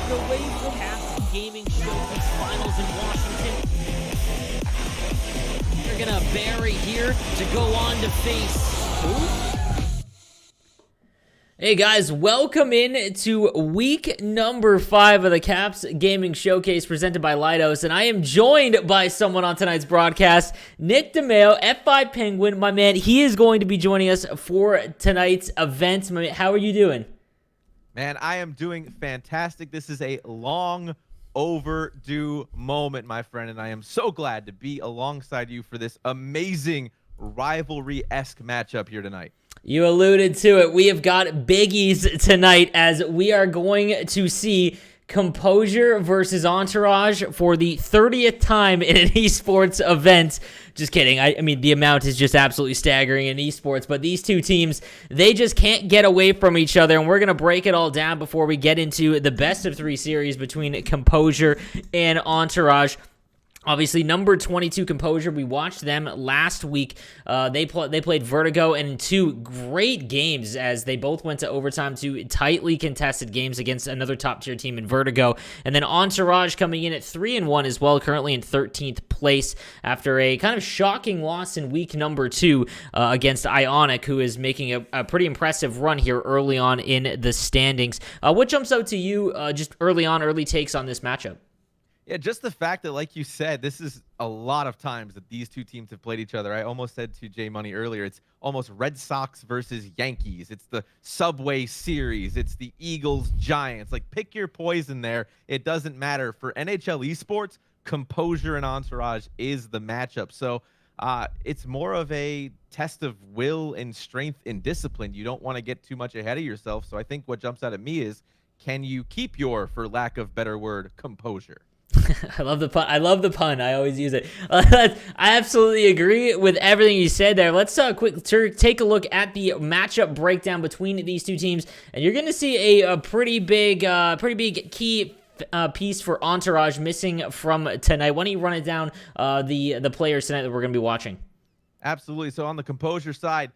Away from Cast Gaming Showcase Finals in Washington. They're gonna bury here to go on to face who? Hey guys, welcome in to week number 5 of the Caps Gaming Showcase presented by Leidos, and I am joined by someone on tonight's broadcast, Nick DeMeo, F5 Penguin, my man. He is going to be joining us for tonight's event. My man, how are you doing? Man, I am doing fantastic. This is a long overdue moment, my friend, and I am so glad to be alongside you for this amazing rivalry-esque matchup here tonight. You alluded to it. We have got biggies tonight as we are going to see Composure versus Entourage for the 30th time in an esports event. Just kidding. I mean, the amount is just absolutely staggering in esports, but these two teams, they just can't get away from each other, and we're going to break it all down before we get into the best of 3 series between Composure and Entourage. Obviously, number 22 Composure, we watched them last week. They played Vertigo, and in 2 great games as they both went to overtime, 2 tightly contested games against another top-tier team in Vertigo. And then Entourage coming in at 3-1 as well, currently in 13th place after a kind of shocking loss in week number 2 against Ionic, who is making a pretty impressive run here early on in the standings. What jumps out to you just early takes on this matchup? Yeah, just the fact that, like you said, this is a lot of times that these two teams have played each other. I almost said to Jay Money earlier, it's almost Red Sox versus Yankees. It's the Subway Series. It's the Eagles Giants. Like, pick your poison there. It doesn't matter. For NHL esports, Composure and Entourage is the matchup. So It's more of a test of will and strength and discipline. You don't want to get too much ahead of yourself. So I think what jumps out at me is, can you keep your, for lack of better word, composure? I love the pun. I love the pun. I always use it. I absolutely agree with everything you said there. Let's take a look at the matchup breakdown between these two teams, and you're going to see a pretty big key piece for Entourage missing from tonight. Why don't you run it down, the players tonight that we're going to be watching? Absolutely. So on the Composure side,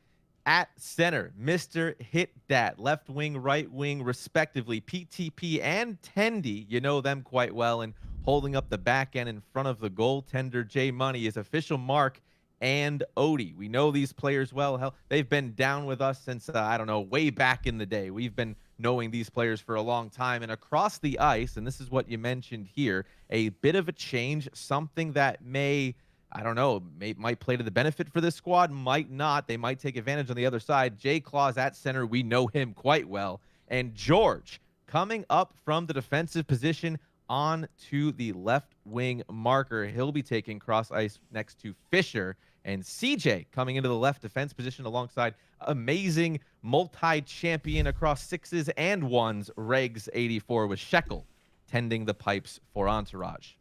at center, Mr. Hit Dat, left wing, right wing, respectively, PTP and Tendy, you know them quite well, and holding up the back end in front of the goaltender, J Money, is official Mark and Odie. We know these players well. Hell, they've been down with us since, I don't know, way back in the day. We've been knowing these players for a long time. And across the ice, and this is what you mentioned here, a bit of a change, something that may, I don't know, might play to the benefit for this squad, might not. They might take advantage on the other side. Jay Claus at center, we know him quite well. And George coming up from the defensive position on to the left wing marker. He'll be taking cross ice next to Fisher. And CJ coming into the left defense position alongside amazing multi-champion across sixes and ones, Regs 84, with Shekel tending the pipes for Entourage.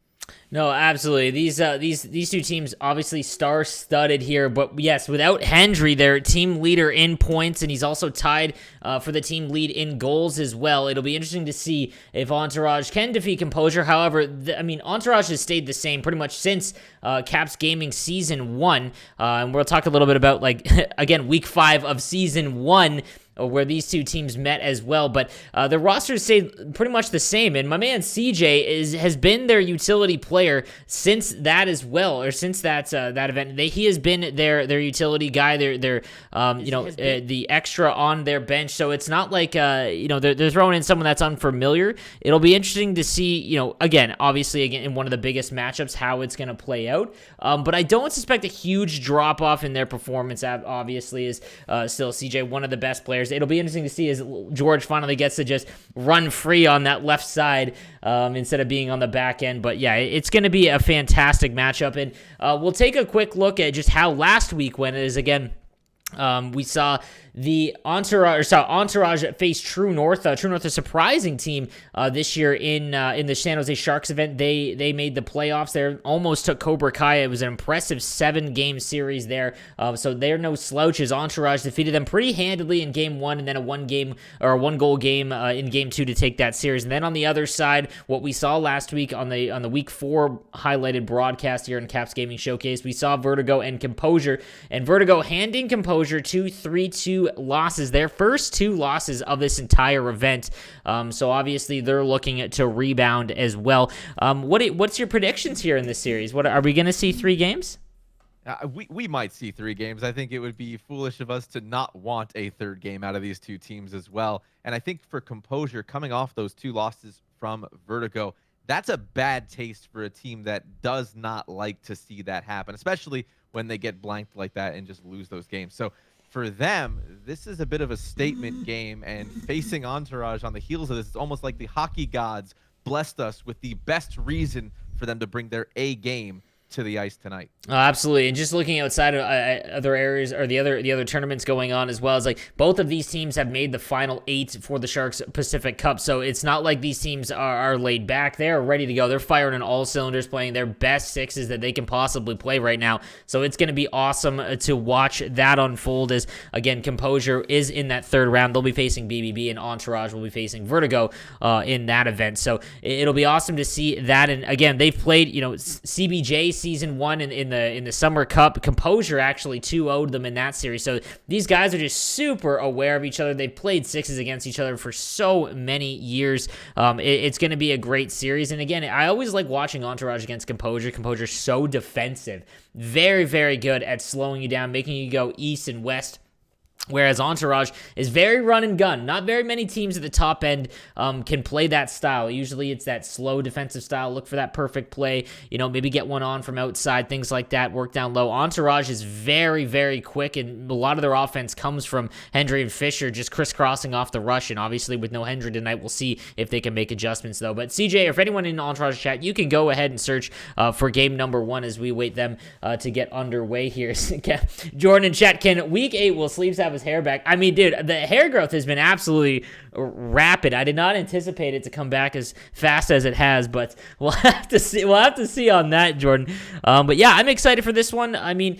No, absolutely. These two teams obviously star-studded here, but yes, without Hendry, their team leader in points, and he's also tied for the team lead in goals as well. It'll be interesting to see if Entourage can defeat Composure. However, Entourage has stayed the same pretty much since Caps Gaming Season 1, and we'll talk a little bit about, again, Week 5 of Season 1, where these two teams met as well, but the rosters stay pretty much the same, and my man CJ has been their utility player since that as well, or since that event. He has been their utility guy, their the extra on their bench, so it's not like they're throwing in someone that's unfamiliar. It'll be interesting to see, again in one of the biggest matchups, how it's going to play out, but I don't suspect a huge drop-off in their performance. Obviously is still CJ, one of the best players. It'll be interesting to see as George finally gets to just run free on that left side instead of being on the back end. But yeah, it's going to be a fantastic matchup. And we'll take a quick look at just how last week went. It is, again, we saw the Entourage face True North. True North, a surprising team this year in the San Jose Sharks event. They made the playoffs. They almost took Cobra Kai. It was an impressive 7-game series there. So they're no slouches. Entourage defeated them pretty handedly in Game 1, and then a 1-goal game in Game 2 to take that series. And then on the other side, what we saw last week on the Week 4 highlighted broadcast here in Caps Gaming Showcase, we saw Vertigo and Composure, and Vertigo handing Composure 3-2 losses, their first 2 losses of this entire event. So obviously they're looking to rebound as well. What's your predictions here in this series? What are we going to see 3 games? We might see 3 games. I think it would be foolish of us to not want a 3rd game out of these 2 teams as well. And I think for Composure, coming off those 2 losses from Vertigo, that's a bad taste for a team that does not like to see that happen, especially when they get blanked like that and just lose those games. So for them, this is a bit of a statement game, and facing Entourage on the heels of this, it's almost like the hockey gods blessed us with the best reason for them to bring their A game to the ice tonight. Oh, absolutely. And just looking outside of other areas, or the other tournaments going on as well, is like both of these teams have made the final 8 for the Sharks Pacific Cup. So it's not like these teams are laid back. They're ready to go. They're firing on all cylinders, playing their best sixes that they can possibly play right now. So it's going to be awesome to watch that unfold as, again, Composure is in that 3rd round. They'll be facing BBB, and Entourage will be facing Vertigo in that event. So it'll be awesome to see that. And again, they've played, CBJ Season 1 in the Summer Cup. Composure actually 2-0'd them in that series. So these guys are just super aware of each other. They've played sixes against each other for so many years. It's going to be a great series. And again, I always like watching Entourage against Composure. Composure's so defensive. Very, very good at slowing you down, making you go east and west Whereas Entourage is very run and gun. Not very many teams at the top end can play that style. Usually it's that slow defensive style. Look for that perfect play. Maybe get one on from outside, things like that. Work down low. Entourage is very, very quick, and a lot of their offense comes from Hendry and Fisher just crisscrossing off the rush. And obviously with no Hendry tonight, we'll see if they can make adjustments, though. But CJ, or if anyone in Entourage chat, you can go ahead and search for game number 1 as we wait them to get underway here. Jordan in chat, can week 8 will Sleeves have his hair back? I mean, dude, the hair growth has been absolutely rapid. I did not anticipate it to come back as fast as it has, but we'll have to see. We'll have to see on that, Jordan. But yeah, I'm excited for this one. I mean,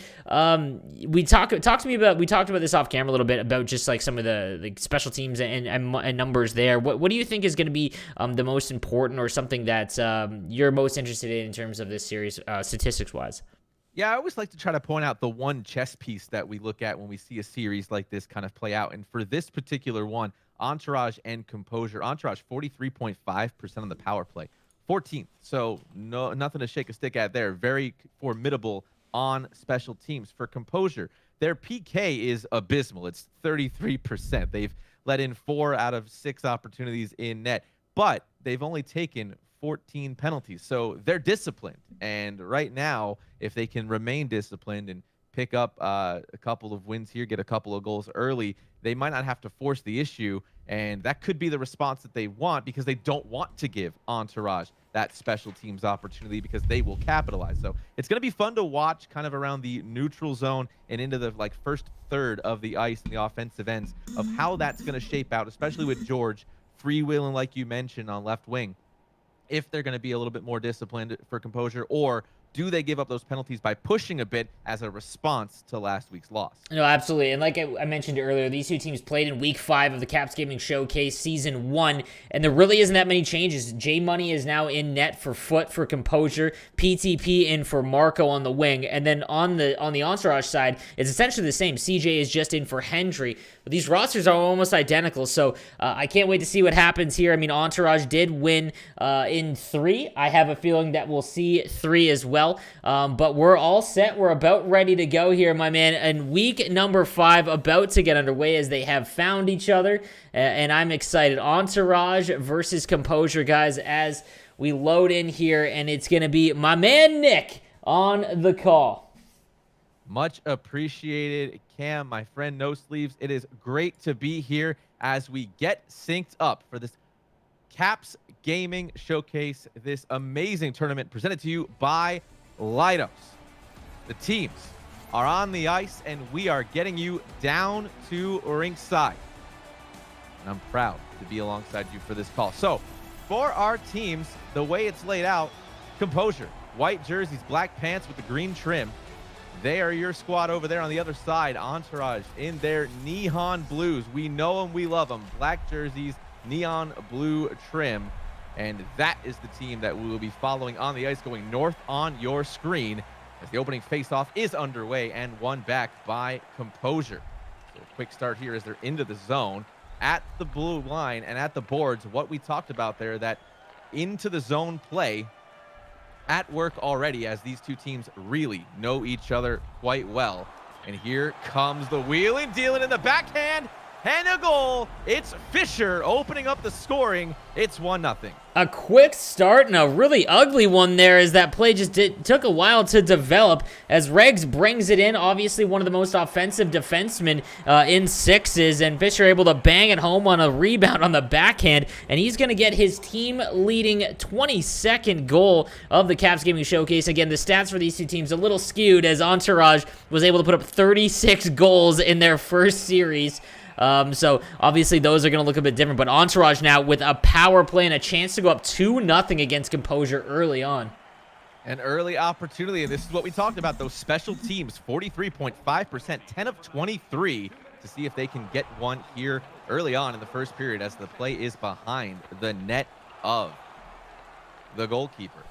we talked about this off camera a little bit about just like some of the special teams and numbers there. What do you think is going to be the most important, or something that you're most interested in terms of this series, statistics wise? Yeah, I always like to try to point out the one chess piece that we look at when we see a series like this kind of play out. And for this particular one, Entourage and Composure. Entourage 43.5% on the power play, 14th. So nothing to shake a stick at there. Very formidable on special teams. For Composure, their PK is abysmal. It's 33%. They've let in 4 out of 6 opportunities in net, but they've only taken 14 penalties. So they're disciplined. And right now, if they can remain disciplined and pick up a couple of wins here, get a couple of goals early, they might not have to force the issue. And that could be the response that they want, because they don't want to give Entourage that special teams opportunity, because they will capitalize. So it's going to be fun to watch kind of around the neutral zone and into the first third of the ice and the offensive ends of how that's going to shape out, especially with George freewheeling, like you mentioned, on left wing. If they're going to be a little bit more disciplined for Composure, or do they give up those penalties by pushing a bit as a response to last week's loss? No, absolutely. And like I mentioned earlier, these two teams played in week 5 of the Caps Gaming Showcase Season 1, and there really isn't that many changes. J Money is now in net for Foot for Composure, PTP in for Marco on the wing, and then on the Entourage side, it's essentially the same. CJ is just in for Hendry. But these rosters are almost identical, so I can't wait to see what happens here. I mean, Entourage did win in 3. I have a feeling that we'll see 3 as well. But we're all set. We're about ready to go here, my man. And week number 5 about to get underway as they have found each other. And I'm excited. Entourage versus Composure, guys, as we load in here. And it's going to be my man Nick on the call. Much appreciated, Cam, my friend No Sleeves. It is great to be here as we get synced up for this Caps Gaming Showcase, this amazing tournament presented to you by Leidos. The teams are on the ice, and we are getting you down to ringside. And I'm proud to be alongside you for this call. So, for our teams, the way it's laid out, Composure, white jerseys, black pants with the green trim. They are your squad over there on the other side. Entourage in their neon blues. We know them, we love them. Black jerseys, neon blue trim. And that is the team that we will be following on the ice, going north on your screen as the opening faceoff is underway and won back by Composure. So a quick start here as they're into the zone at the blue line and at the boards. What we talked about there, that into the zone play at work already, as these two teams really know each other quite well. And here comes the wheeling, dealing in the backhand, and a goal. It's Fisher opening up the scoring. It's 1-0. A quick start and a really ugly one there, as that play just took a while to develop as Regs brings it in. Obviously one of the most offensive defensemen in sixes, and Fisher able to bang it home on a rebound on the backhand, and he's going to get his team-leading 22nd goal of the Caps Gaming Showcase. Again, the stats for these two teams a little skewed, as Entourage was able to put up 36 goals in their first series. So obviously those are going to look a bit different, but Entourage now with a power play and a chance to go up 2-0 against Composure early on. An early opportunity, and this is what we talked about, those special teams, 43.5%, 10 of 23, to see if they can get one here early on in the first period, as the play is behind the net of the goalkeeper,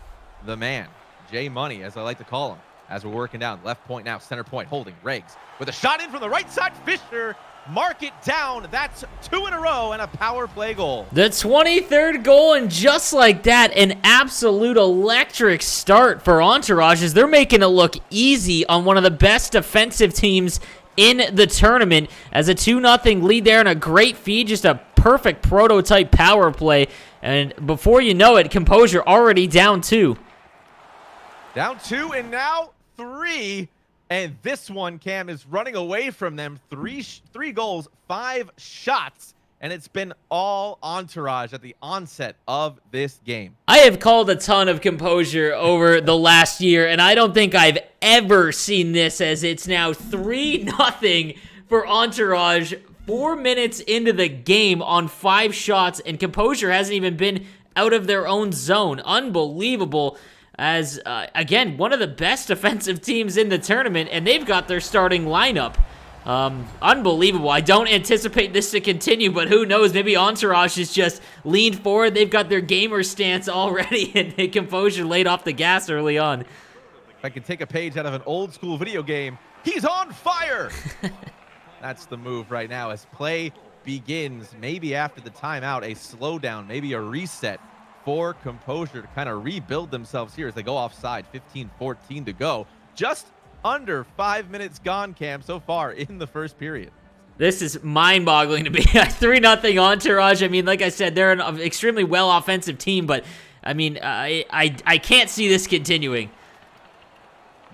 the man, J Money, as I like to call him, as we're working down. Left point now, center point, holding, Regs with a shot in from the right side, Fisher. Mark it down. That's 2 in a row and a power play goal. The 23rd goal, and just like that, an absolute electric start for Entourage, as they're making it look easy on one of the best defensive teams in the tournament as a 2-0 lead there and a great feed, just a perfect prototype power play. And before you know it, Composure already down 2. Down 2 and now 3. And this one, Cam, is running away from them. Three goals, 5 shots. And it's been all Entourage at the onset of this game. I have called a ton of Composure over the last year, and I don't think I've ever seen this, as it's now 3-0 for Entourage 4 minutes into the game on 5 shots, and Composure hasn't even been out of their own zone. Unbelievable. As, again, one of the best offensive teams in the tournament, and they've got their starting lineup. Unbelievable. I don't anticipate this to continue, but who knows? Maybe Entourage is just leaned forward. They've got their gamer stance already, and Composure laid off the gas early on. If I could take a page out of an old school video game, he's on fire! That's the move right now as play begins. Maybe after the timeout, a slowdown, maybe a reset for Composure to kind of rebuild themselves here as they go offside. 15-14 to go. Just under 5 minutes gone, Cam, so far in the first period. This is mind-boggling to me. 3-0 Entourage. I mean, like I said, they're an extremely well-offensive team, but, I mean, I can't see this continuing.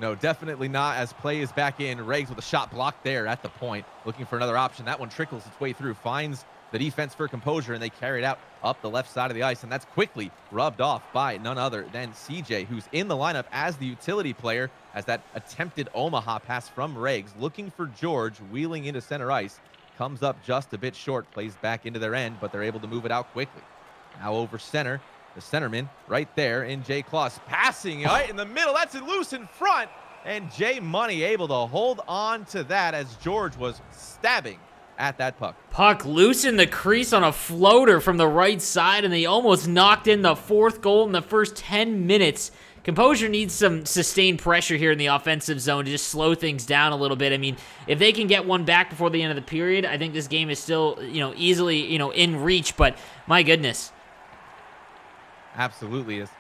No, definitely not, as play is back in. Regs with a shot blocked there at the point, looking for another option. That one trickles its way through, finds the defense for Composure, and they carry it out up the left side of the ice, and that's quickly rubbed off by none other than CJ, who's in the lineup as the utility player, as that attempted Omaha pass from Regs, looking for George, wheeling into center ice, comes up just a bit short, plays back into their end, but they're able to move it out quickly. Now over center, the centerman right there in Jay Kloss, passing right in the middle, that's loose in front, and Jay Money able to hold on to that as George was stabbing at that puck. Puck loose in the crease on a floater from the right side, and they almost knocked in the 4th goal in the first 10 minutes. Composure needs some sustained pressure here in the offensive zone to just slow things down a little bit. I mean, if they can get one back before the end of the period, I think this game is still, easily, in reach, but my goodness. Absolutely. As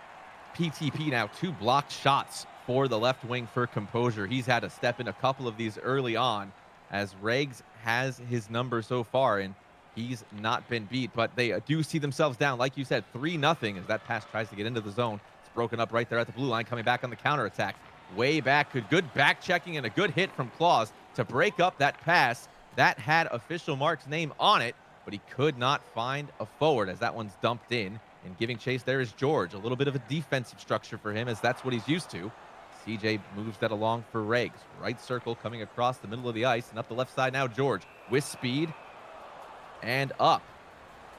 PTP now 2 blocked shots for the left wing for Composure. He's had to step in a couple of these early on, as Regs has his number so far, and he's not been beat. But they do see themselves down, like you said, 3-0 as that pass tries to get into the zone. It's broken up right there at the blue line, coming back on the counterattack. Way back, good back checking and a good hit from Claus to break up that pass. That had official Mark's name on it, but he could not find a forward as that one's dumped in. And giving chase there is George. A little bit of a defensive structure for him, as that's what he's used to. CJ moves that along for Regs. Right circle coming across the middle of the ice, and up the left side now George with speed and up.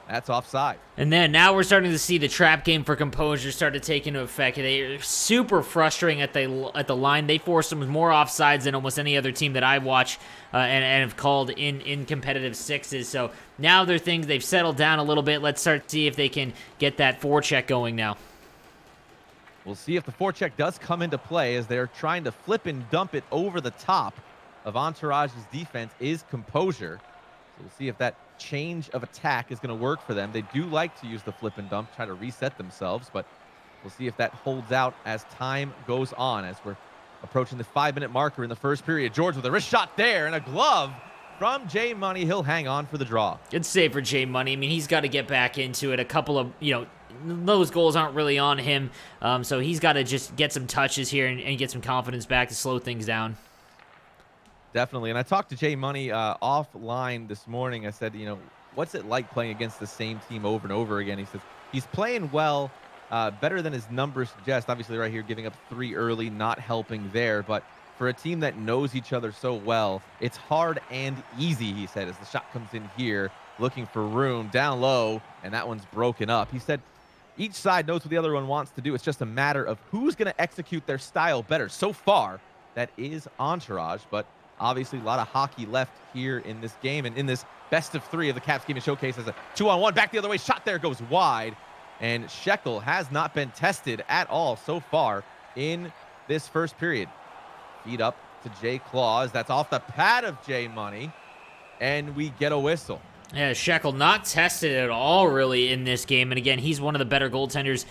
That's offside. And then now we're starting to see the trap game for Composure start to take into effect. They're super frustrating at the line. They force them more offsides than almost any other team that I watch and have called in competitive sixes. So now they've settled down a little bit. Let's start to see if they can get that forecheck going now. We'll see if the forecheck does come into play, as they're trying to flip and dump it over the top of Entourage's defense is Composure. So we'll see if that change of attack is going to work for them. They do like to use the flip and dump, try to reset themselves, but we'll see if that holds out as time goes on, as we're approaching the 5-minute marker in the first period. George with a wrist shot there and a glove from Jay Money. He'll hang on for the draw. Good save for Jay Money. I mean, he's got to get back into it. A couple of, those goals aren't really on him, so he's got to just get some touches here and get some confidence back to slow things down. Definitely. And I talked to Jay Money offline this morning. I said, what's it like playing against the same team over and over again? He says he's playing well, better than his numbers suggest. Obviously right here, giving up 3 early, not helping there. But for a team that knows each other so well, it's hard and easy, he said, as the shot comes in here, looking for room down low, and that one's broken up. He said each side knows what the other one wants to do. It's just a matter of who's going to execute their style better. So far, that is Entourage, but obviously a lot of hockey left here in this game, and in this best of 3 of the Caps Gaming Showcase as a 2-on-1. Back the other way, shot there goes wide, and Shekel has not been tested at all so far in this first period. Feed up to Jay Claus. That's off the pad of Jay Money, and we get a whistle. Yeah, Shekel not tested at all really in this game, and again, he's one of the better goaltenders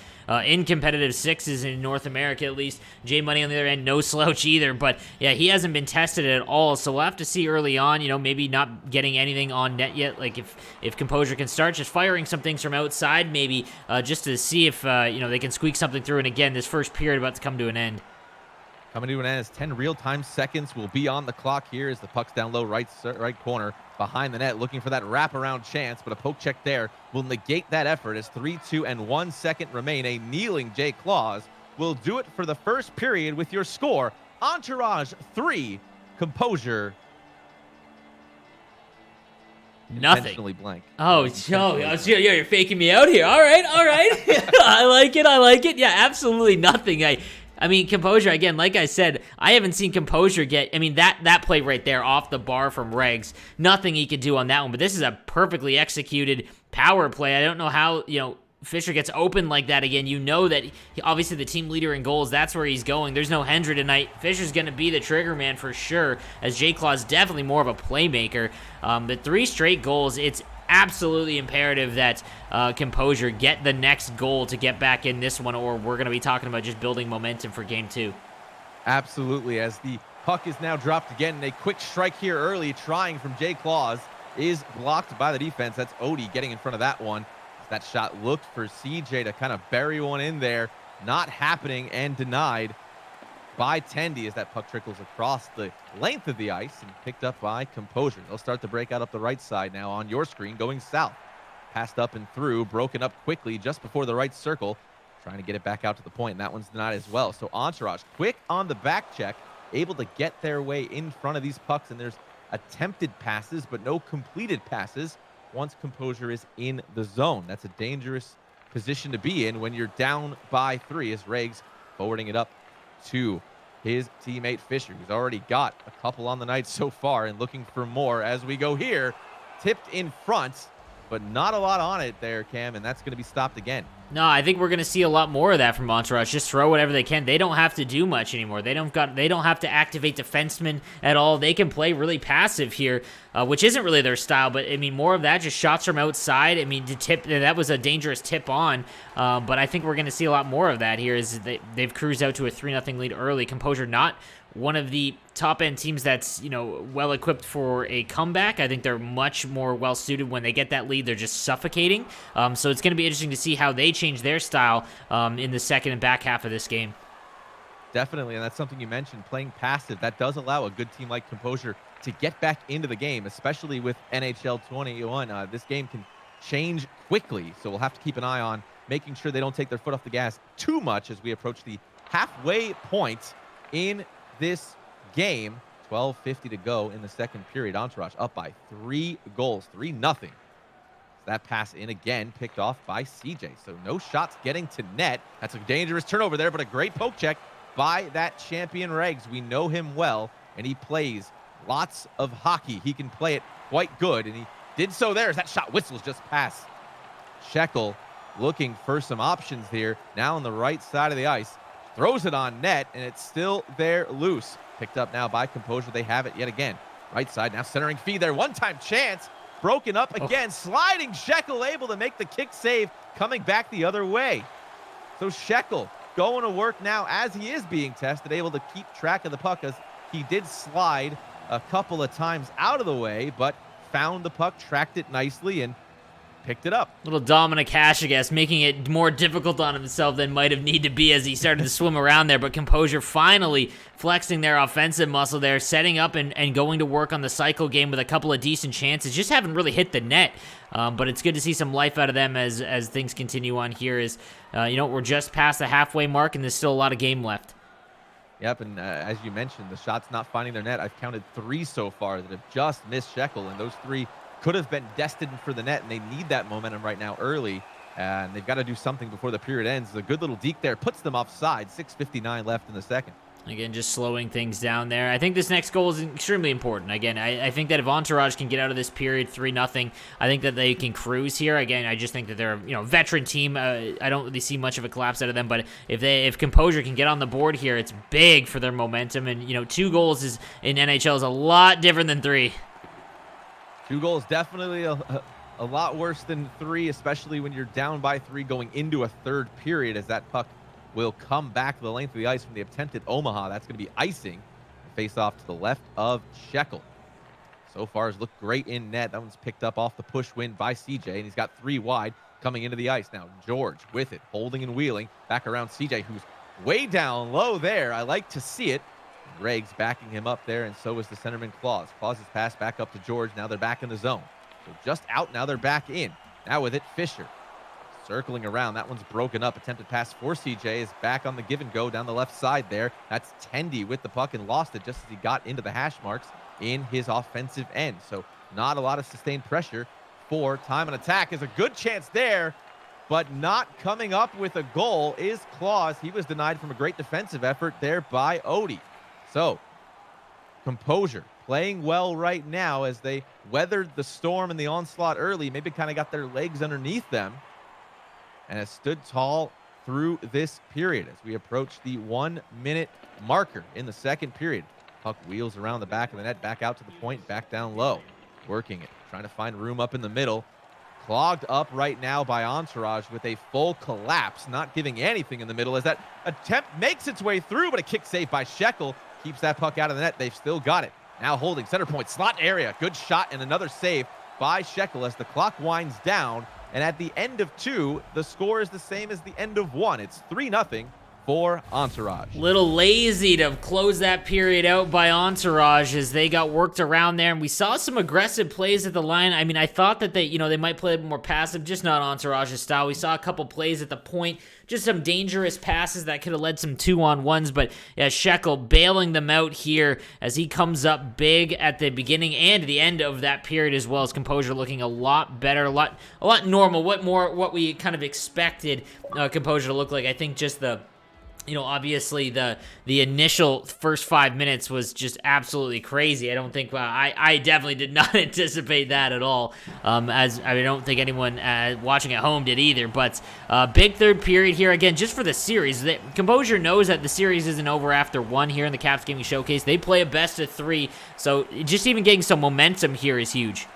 in competitive sixes in North America, at least. Jay Money on the other end, no slouch either, but yeah, he hasn't been tested at all, so we'll have to see early on, maybe not getting anything on net yet, like if Composure can start just firing some things from outside, maybe just to see if, they can squeak something through, and again, this first period about to come to an end. Coming to an end as 10 real-time seconds will be on the clock here as the puck's down low right corner behind the net, looking for that wraparound chance, but a poke check there will negate that effort as 3-2 and 1 second remain. A kneeling Jay Claus will do it for the first period with your score. Entourage 3, Composure nothing. Intentionally blank. Oh, Joe, you're faking me out here. All right. I like it. Yeah, absolutely nothing. I mean, Composure, again, like I said, I haven't seen Composure get, that play right there off the bar from Regs, nothing he could do on that one, but this is a perfectly executed power play. I don't know how, Fisher gets open like that again. You know that, obviously, the team leader in goals, that's where he's going. There's no Hendry tonight. Fisher's going to be the trigger man for sure, as Jay Claw's definitely more of a playmaker. But 3 straight goals, it's absolutely imperative that Composure get the next goal to get back in this one, or we're going to be talking about just building momentum for game 2. Absolutely, as the puck is now dropped again, and a quick strike here early, trying from Jay Claus, is blocked by the defense. That's Odie getting in front of that one. That shot looked for CJ to kind of bury one in there, not happening and denied by Tendy as that puck trickles across the length of the ice and picked up by Composure. They'll start the breakout up the right side now on your screen, going south. Passed up and through, broken up quickly just before the right circle, trying to get it back out to the point, and that one's denied as well. So Entourage, quick on the back check, able to get their way in front of these pucks, and there's attempted passes, but no completed passes once Composure is in the zone. That's a dangerous position to be in when you're down by 3, as Regs forwarding it up to his teammate Fisher, who's already got a couple on the night so far and looking for more as we go here. Tipped in front, but not a lot on it there, Cam, and that's going to be stopped again. No, I think we're going to see a lot more of that from Entourage. Just throw whatever they can. They don't have to do much anymore. They don't have to activate defensemen at all. They can play really passive here, which isn't really their style. But more of that, just shots from outside. To tip, that was a dangerous tip on. But I think we're going to see a lot more of that here. Is they've cruised out to a 3-0 lead early. Composure not one of the top-end teams that's, well-equipped for a comeback. I think they're much more well-suited when they get that lead. They're just suffocating. So it's going to be interesting to see how they change their style in the second and back half of this game. Definitely, and that's something you mentioned, playing passive. That does allow a good team like Composure to get back into the game, especially with NHL 21. This game can change quickly, so we'll have to keep an eye on making sure they don't take their foot off the gas too much as we approach the halfway point in this game. 12:50 to go in the second period. Entourage up by 3 goals, 3-0. That pass in again, picked off by CJ. So no shots getting to net. That's a dangerous turnover there, but a great poke check by that champion Regs. We know him well, and he plays lots of hockey. He can play it quite good, and he did so there as that shot whistles just past Shekel, looking for some options here. Now on the right side of the ice. Throws it on net, and it's still there loose. Picked up now by Composure. They have it yet again. Right side, now centering feed there. One-time chance. Broken up again. Sliding Shekel, able to make the kick save, coming back the other way. So Shekel going to work now as he is being tested, able to keep track of the puck as he did slide a couple of times out of the way, but found the puck, tracked it nicely, and picked it up. Little Dominic Hash, I guess, making it more difficult on himself than might have needed to be as he started to swim around there. But Composure finally flexing their offensive muscle there, setting up and going to work on the cycle game with a couple of decent chances. Just haven't really hit the net. But it's good to see some life out of them as things continue on here. We're just past the halfway mark and there's still a lot of game left. Yep, and as you mentioned, the shots not finding their net. I've counted 3 so far that have just missed Shekel, and those 3 could have been destined for the net, and they need that momentum right now early, and they've got to do something before the period ends. A good little deke there puts them offside. 6:59 left in the second. Again, just slowing things down there. I think this next goal is extremely important. Again, I think that if Entourage can get out of this period 3-0, I think that they can cruise here. Again, I just think that they're a veteran team. I don't really see much of a collapse out of them, but if Composure can get on the board here, it's big for their momentum. And 2 goals in NHL is a lot different than 3. 2 goals, definitely a lot worse than 3, especially when you're down by 3 going into a third period, as that puck will come back the length of the ice from the attempted Omaha. That's going to be icing. Face off to the left of Shekel. So far has looked great in net. That one's picked up off the push win by CJ, and he's got 3 wide coming into the ice. Now George with it, holding and wheeling back around CJ, who's way down low there. I like to see it. Greg's backing him up there, and so is the centerman Claus. Claus' pass back up to George. Now they're back in the zone. So just out, now they're back in. Now with it, Fisher. Circling around. That one's broken up. Attempted pass for CJ is back on the give and go down the left side there. That's Tendy with the puck and lost it just as he got into the hash marks in his offensive end. So not a lot of sustained pressure for time and attack. Is a good chance there, but not coming up with a goal is Claus. He was denied from a great defensive effort there by Odie. So Composure playing well right now as they weathered the storm and the onslaught early. Maybe kind of got their legs underneath them and has stood tall through this period as we approach the 1-minute marker in the second period. Puck wheels around the back of the net, back out to the point, back down low. Working it, trying to find room up in the middle. Clogged up right now by Entourage with a full collapse, not giving anything in the middle as that attempt makes its way through, but a kick save by Shekel keeps that puck out of the net. They've still got it. Now holding center point, slot area. Good shot and another save by Shekel as the clock winds down. And at the end of 2, the score is the same as the end of 1. It's 3-0 for Entourage. Little lazy to close that period out by Entourage as they got worked around there, and we saw some aggressive plays at the line. I mean, I thought that they might play a bit more passive, just not Entourage's style. We saw a couple plays at the point, just some dangerous passes that could have led some 2-on-1s, but yeah, Shekel bailing them out here as he comes up big at the beginning and the end of that period, as well as Composure looking a lot better, a lot normal, what we kind of expected Composure to look like. I think just obviously the initial first 5 minutes was just absolutely crazy. I don't think I definitely did not anticipate that at all. As I don't think anyone watching at home did either. But big third period here again, just for the series. Composure knows that the series isn't over after 1 here in the Caps Gaming Showcase. They play a best of 3, so just even getting some momentum here is huge.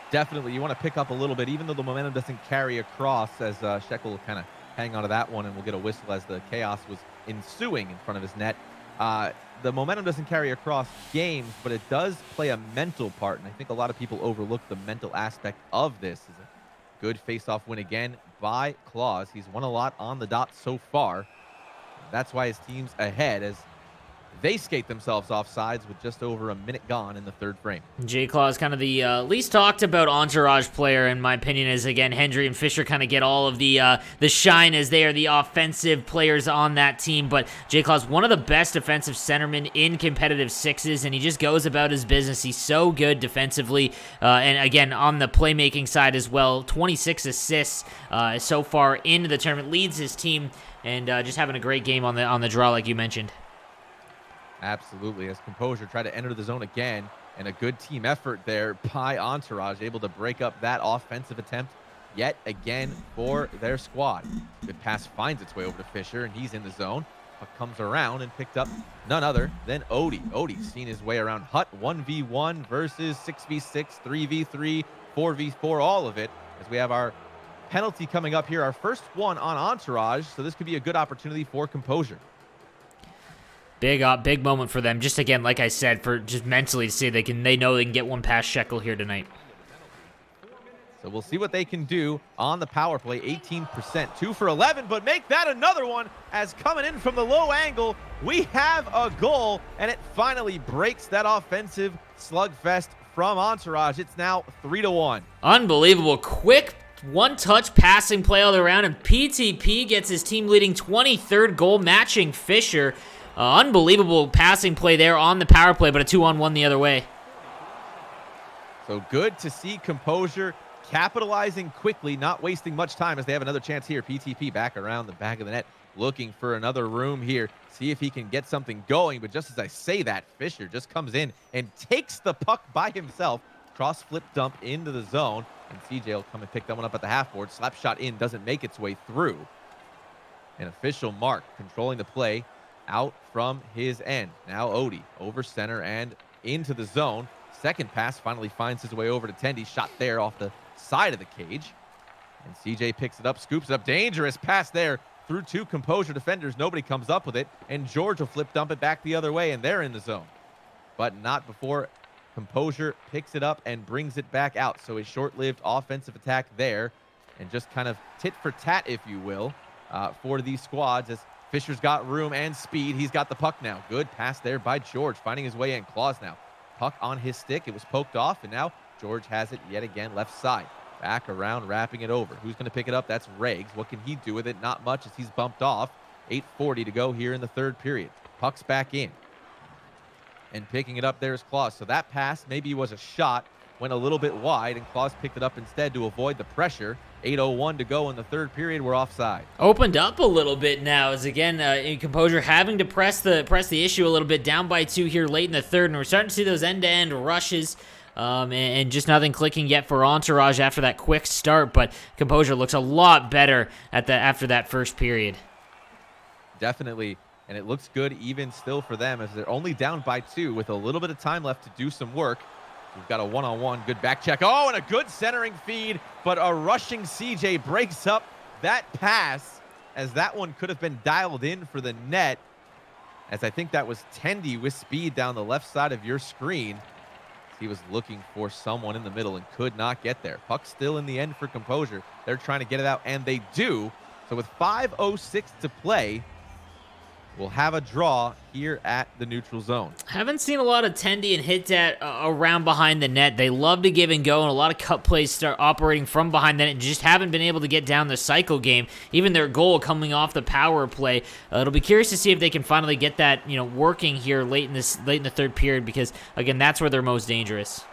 Definitely, you want to pick up a little bit, even though the momentum doesn't carry across, as Shekel kind of hang on to that one, and we'll get a whistle as the chaos was ensuing in front of his net. The momentum doesn't carry across games, but it does play a mental part, and I think a lot of people overlook the mental aspect of this. Is a good face-off win again by Claus. He's won a lot on the dot so far. That's why his team's ahead as they skate themselves off sides with just over a minute gone in the third frame. J. Claw is kind of the least talked about Entourage player, in my opinion, as again, Hendry and Fisher kind of get all of the shine as they are the offensive players on that team. But J. Claw is one of the best defensive centermen in competitive sixes, and he just goes about his business. He's so good defensively, and again, on the playmaking side as well. 26 assists so far into the tournament, leads his team, and just having a great game on the draw, like you mentioned. Absolutely, as Composure tried to enter the zone again, and a good team effort there by Entourage, able to break up that offensive attempt yet again for their squad. Good pass finds its way over to Fisher, and he's in the zone. Puck comes around and picked up none other than Odie. Odie's seen his way around Hut 1v1 versus 6v6, 3v3, 4v4, all of it, as we have our penalty coming up here, our first one on Entourage, so this could be a good opportunity for Composure. Big moment for them. Just again, like I said, for just mentally to see they know they can get one past Shekel here tonight. So we'll see what they can do on the power play. 18%, 2 for 11, but make that another one as coming in from the low angle, we have a goal, and it finally breaks that offensive slugfest from Entourage. It's now 3-1. Unbelievable. Quick one-touch passing play all around, and PTP gets his team leading 23rd goal, matching Fisher. Unbelievable passing play there on the power play, but a 2-on-1 the other way. So good to see Composure capitalizing quickly, not wasting much time as they have another chance here. PTP back around the back of the net, looking for another room here. See if he can get something going, but just as I say that, Fisher just comes in and takes the puck by himself. Cross flip dump into the zone, and CJ will come and pick that one up at the half board. Slap shot in, doesn't make its way through. An official mark controlling the play out from his end. Now Odie over center and into the zone. Second pass finally finds his way over to Tendy. Shot there off the side of the cage. And CJ picks it up, scoops it up. Dangerous pass there through 2 Composure defenders. Nobody comes up with it. And George will flip dump it back the other way, and they're in the zone. But not before Composure picks it up and brings it back out. So a short-lived offensive attack there. And just kind of tit for tat, if you will, for these squads as Fisher's got room and speed. He's got the puck now. Good pass there by George, finding his way in. Claus now. Puck on his stick. It was poked off, and now George has it yet again left side. Back around, wrapping it over. Who's going to pick it up? That's Regs. What can he do with it? Not much as he's bumped off. 8:40 to go here in the third period. Puck's back in. And picking it up there is Claus. So that pass maybe was a shot, went a little bit wide, and Claus picked it up instead to avoid the pressure. 8:01 to go in the third period. We're offside. Opened up a little bit now as, again, in Composure having to press the issue a little bit, down by 2 here late in the third, and we're starting to see those end-to-end rushes, and just nothing clicking yet for Entourage after that quick start, but Composure looks a lot better after that first period. Definitely, and it looks good even still for them as they're only down by 2 with a little bit of time left to do some work. We've got a one-on-one, good back check. Oh, and a good centering feed, but a rushing CJ breaks up that pass as that one could have been dialed in for the net, as I think that was Tendy with speed down the left side of your screen. He was looking for someone in the middle and could not get there. Puck still in the end for Composure. They're trying to get it out, and they do. So with 5:06 to play, we'll have a draw here at the neutral zone. Haven't seen a lot of Tendy and hit that around behind the net. They love to give and go, and a lot of cut plays start operating from behind the net and just haven't been able to get down the cycle game. Even their goal coming off the power play. It'll be curious to see if they can finally get that, working here late in the third period, because again, that's where they're most dangerous.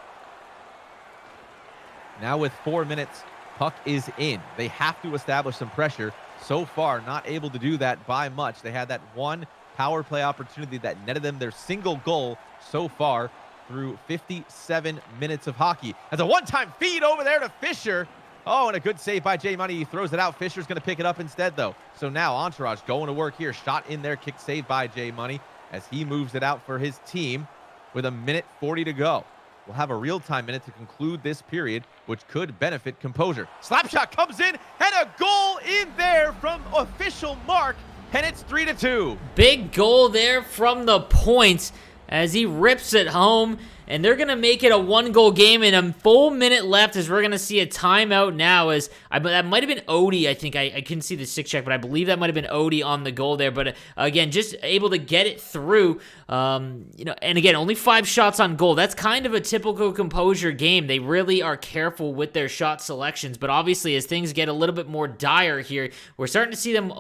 Now with 4 minutes, puck is in. They have to establish some pressure. So far, not able to do that by much. They had that one power play opportunity that netted them their single goal so far through 57 minutes of hockey. As a one-time feed over there to Fisher. Oh, and a good save by J Money. He throws it out. Fisher's going to pick it up instead, though. So now Entourage going to work here. Shot in there, kick save by J Money as he moves it out for his team with 1:40 to go. We'll have a real-time minute to conclude this period, which could benefit Composure. Slap shot comes in, and a goal in there from official Mark, and it's 3-2. Big goal there from the point as he rips it home, and they're going to make it a 1-goal game in a full minute left as we're going to see a timeout now. As that might have been Odie, I think. I couldn't see the stick check, but I believe that might have been Odie on the goal there. But again, just able to get it through. And again, only 5 shots on goal. That's kind of a typical Composure game. They really are careful with their shot selections. But obviously, as things get a little bit more dire here, we're starting to see them,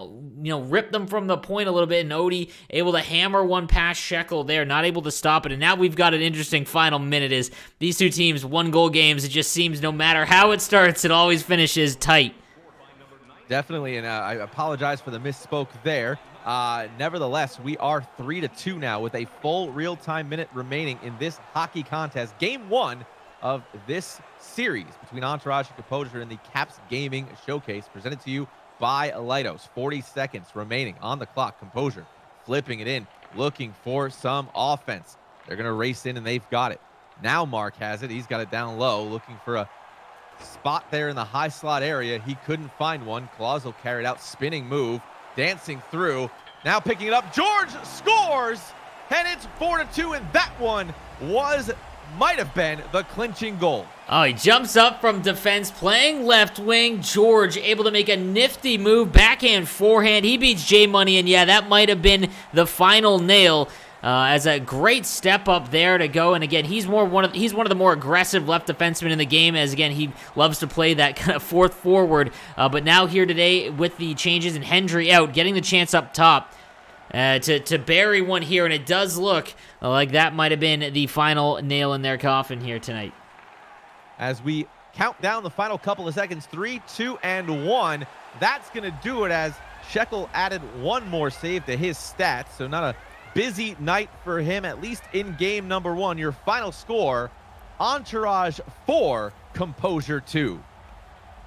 rip them from the point a little bit. And Odie able to hammer one past Shekel there, not able to stop it. And now we've got an interesting final minute. Is these two teams 1-goal games. It just seems no matter how it starts, it always finishes tight. Definitely, and I apologize for the misspoke there. Nevertheless, we are 3-2 now with a full real-time minute remaining in this hockey contest. Game 1 of this series between Entourage and Composure in the Caps Gaming Showcase, presented to you by Lightos. 40 seconds remaining on the clock. Composure flipping it in, looking for some offense. They're going to race in, and they've got it. Now Mark has it. He's got it down low, looking for a spot there in the high slot area. He couldn't find one. Claus will carry it out. Spinning move. Dancing through. Now picking it up. George scores, and it's 4-2, and that one might have been the clinching goal. Oh, he jumps up from defense, playing left wing. George able to make a nifty move, backhand, forehand. He beats J Money, and yeah, that might have been the final nail. As a great step up there to go, and again, he's one of the more aggressive left defensemen in the game. As again, he loves to play that kind of fourth forward. But now here today with the changes and Hendry out, getting the chance up top to bury one here, and it does look like that might have been the final nail in their coffin here tonight. As we count down the final couple of seconds, 3, 2, and 1. That's gonna do it as Shekel added one more save to his stats. So not a busy night for him, at least in game number 1. Your final score, Entourage 4, Composure 2.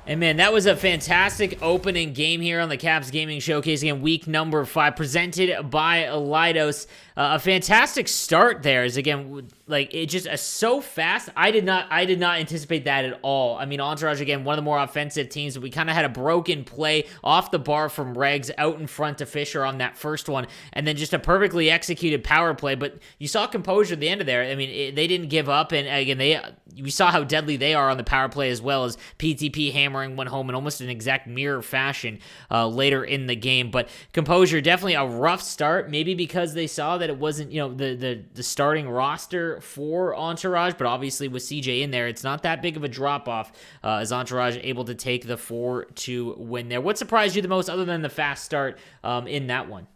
And man, that was a fantastic opening game here on the Caps Gaming Showcase. Again, week number 5, presented by Lightos. A fantastic start there, as again, like it just so fast. I did not anticipate that at all. I mean, Entourage, again, one of the more offensive teams, but we kind of had a broken play off the bar from Regs out in front to Fisher on that first one, and then just a perfectly executed power play. But you saw Composure at the end of there. I mean, they didn't give up, and again, we saw how deadly they are on the power play, as well as PTP hammering one home in almost an exact mirror fashion later in the game. But Composure, definitely a rough start, maybe because they saw that it wasn't, the starting roster for Entourage, but obviously with CJ in there, it's not that big of a drop-off as Entourage able to take the 4-2 win there. What surprised you the most other than the fast start in that one?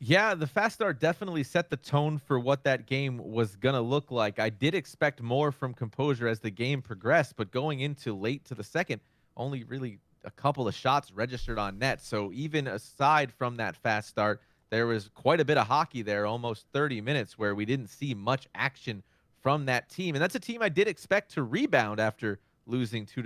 Yeah, the fast start definitely set the tone for what that game was going to look like. I did expect more from Composure as the game progressed, but going into late to the second, only really a couple of shots registered on net. So even aside from that fast start, there was quite a bit of hockey there, almost 30 minutes, where we didn't see much action from that team. And that's a team I did expect to rebound after losing 2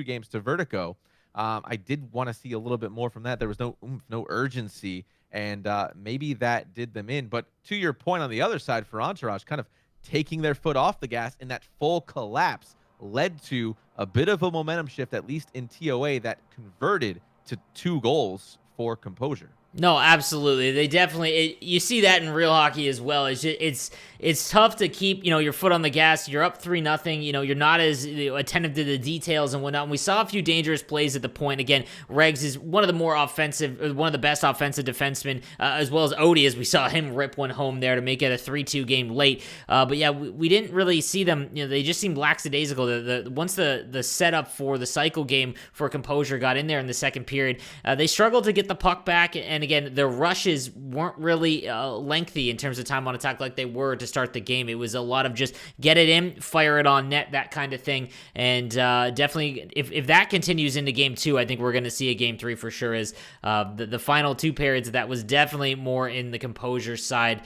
games to Vertigo. I did want to see a little bit more from that. There was no oomph, no urgency, and maybe that did them in. But to your point on the other side for Entourage, kind of taking their foot off the gas in that full collapse led to a bit of a momentum shift, at least in TOA, that converted to 2 goals for Composure. No, absolutely. They definitely, you see that in real hockey as well. It's tough to keep, your foot on the gas. You're up 3-0. You're not as attentive to the details and whatnot. And we saw a few dangerous plays at the point. Again, Regs is one of the more offensive, one of the best offensive defensemen, as well as Odie, as we saw him rip one home there to make it a 3-2 game late. But yeah, we didn't really see them. They just seemed lackadaisical. Once the setup for the cycle game for Composure got in there in the second period, they struggled to get the puck back. And again, their rushes weren't really lengthy in terms of time on attack like they were to start the game. It was a lot of just get it in, fire it on net, that kind of thing. And definitely, if that continues into game 2, I think we're going to see a game 3 for sure. As the final 2 periods, that was definitely more in the Composure side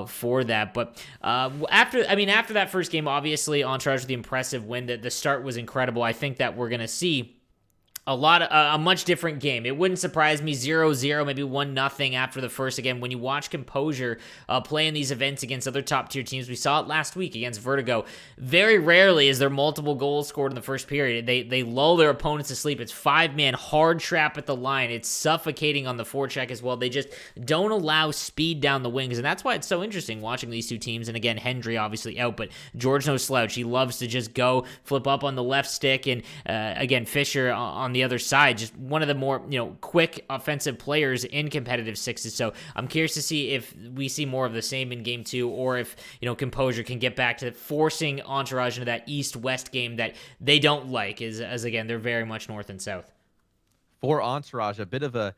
for that. But after that first game, obviously Entourage with the impressive win. The start was incredible. I think that we're going to see a much different game. It wouldn't surprise me 0-0, maybe 1-0 after the first. Again, when you watch Composure play in these events against other top-tier teams, we saw it last week against Vertigo. Very rarely is there multiple goals scored in the first period. They lull their opponents to sleep. It's 5-man hard trap at the line. It's suffocating on the forecheck as well. They just don't allow speed down the wings, and that's why it's so interesting watching these two teams. And again, Hendry obviously out, but George no slouch. He loves to just go flip up on the left stick, and again, Fisher on the other side, just one of the more quick offensive players in competitive sixes. So I'm curious to see if we see more of the same in game 2, or if Composure can get back to forcing Entourage into that east-west game that they don't like, as again, they're very much north and south. For Entourage, a bit of a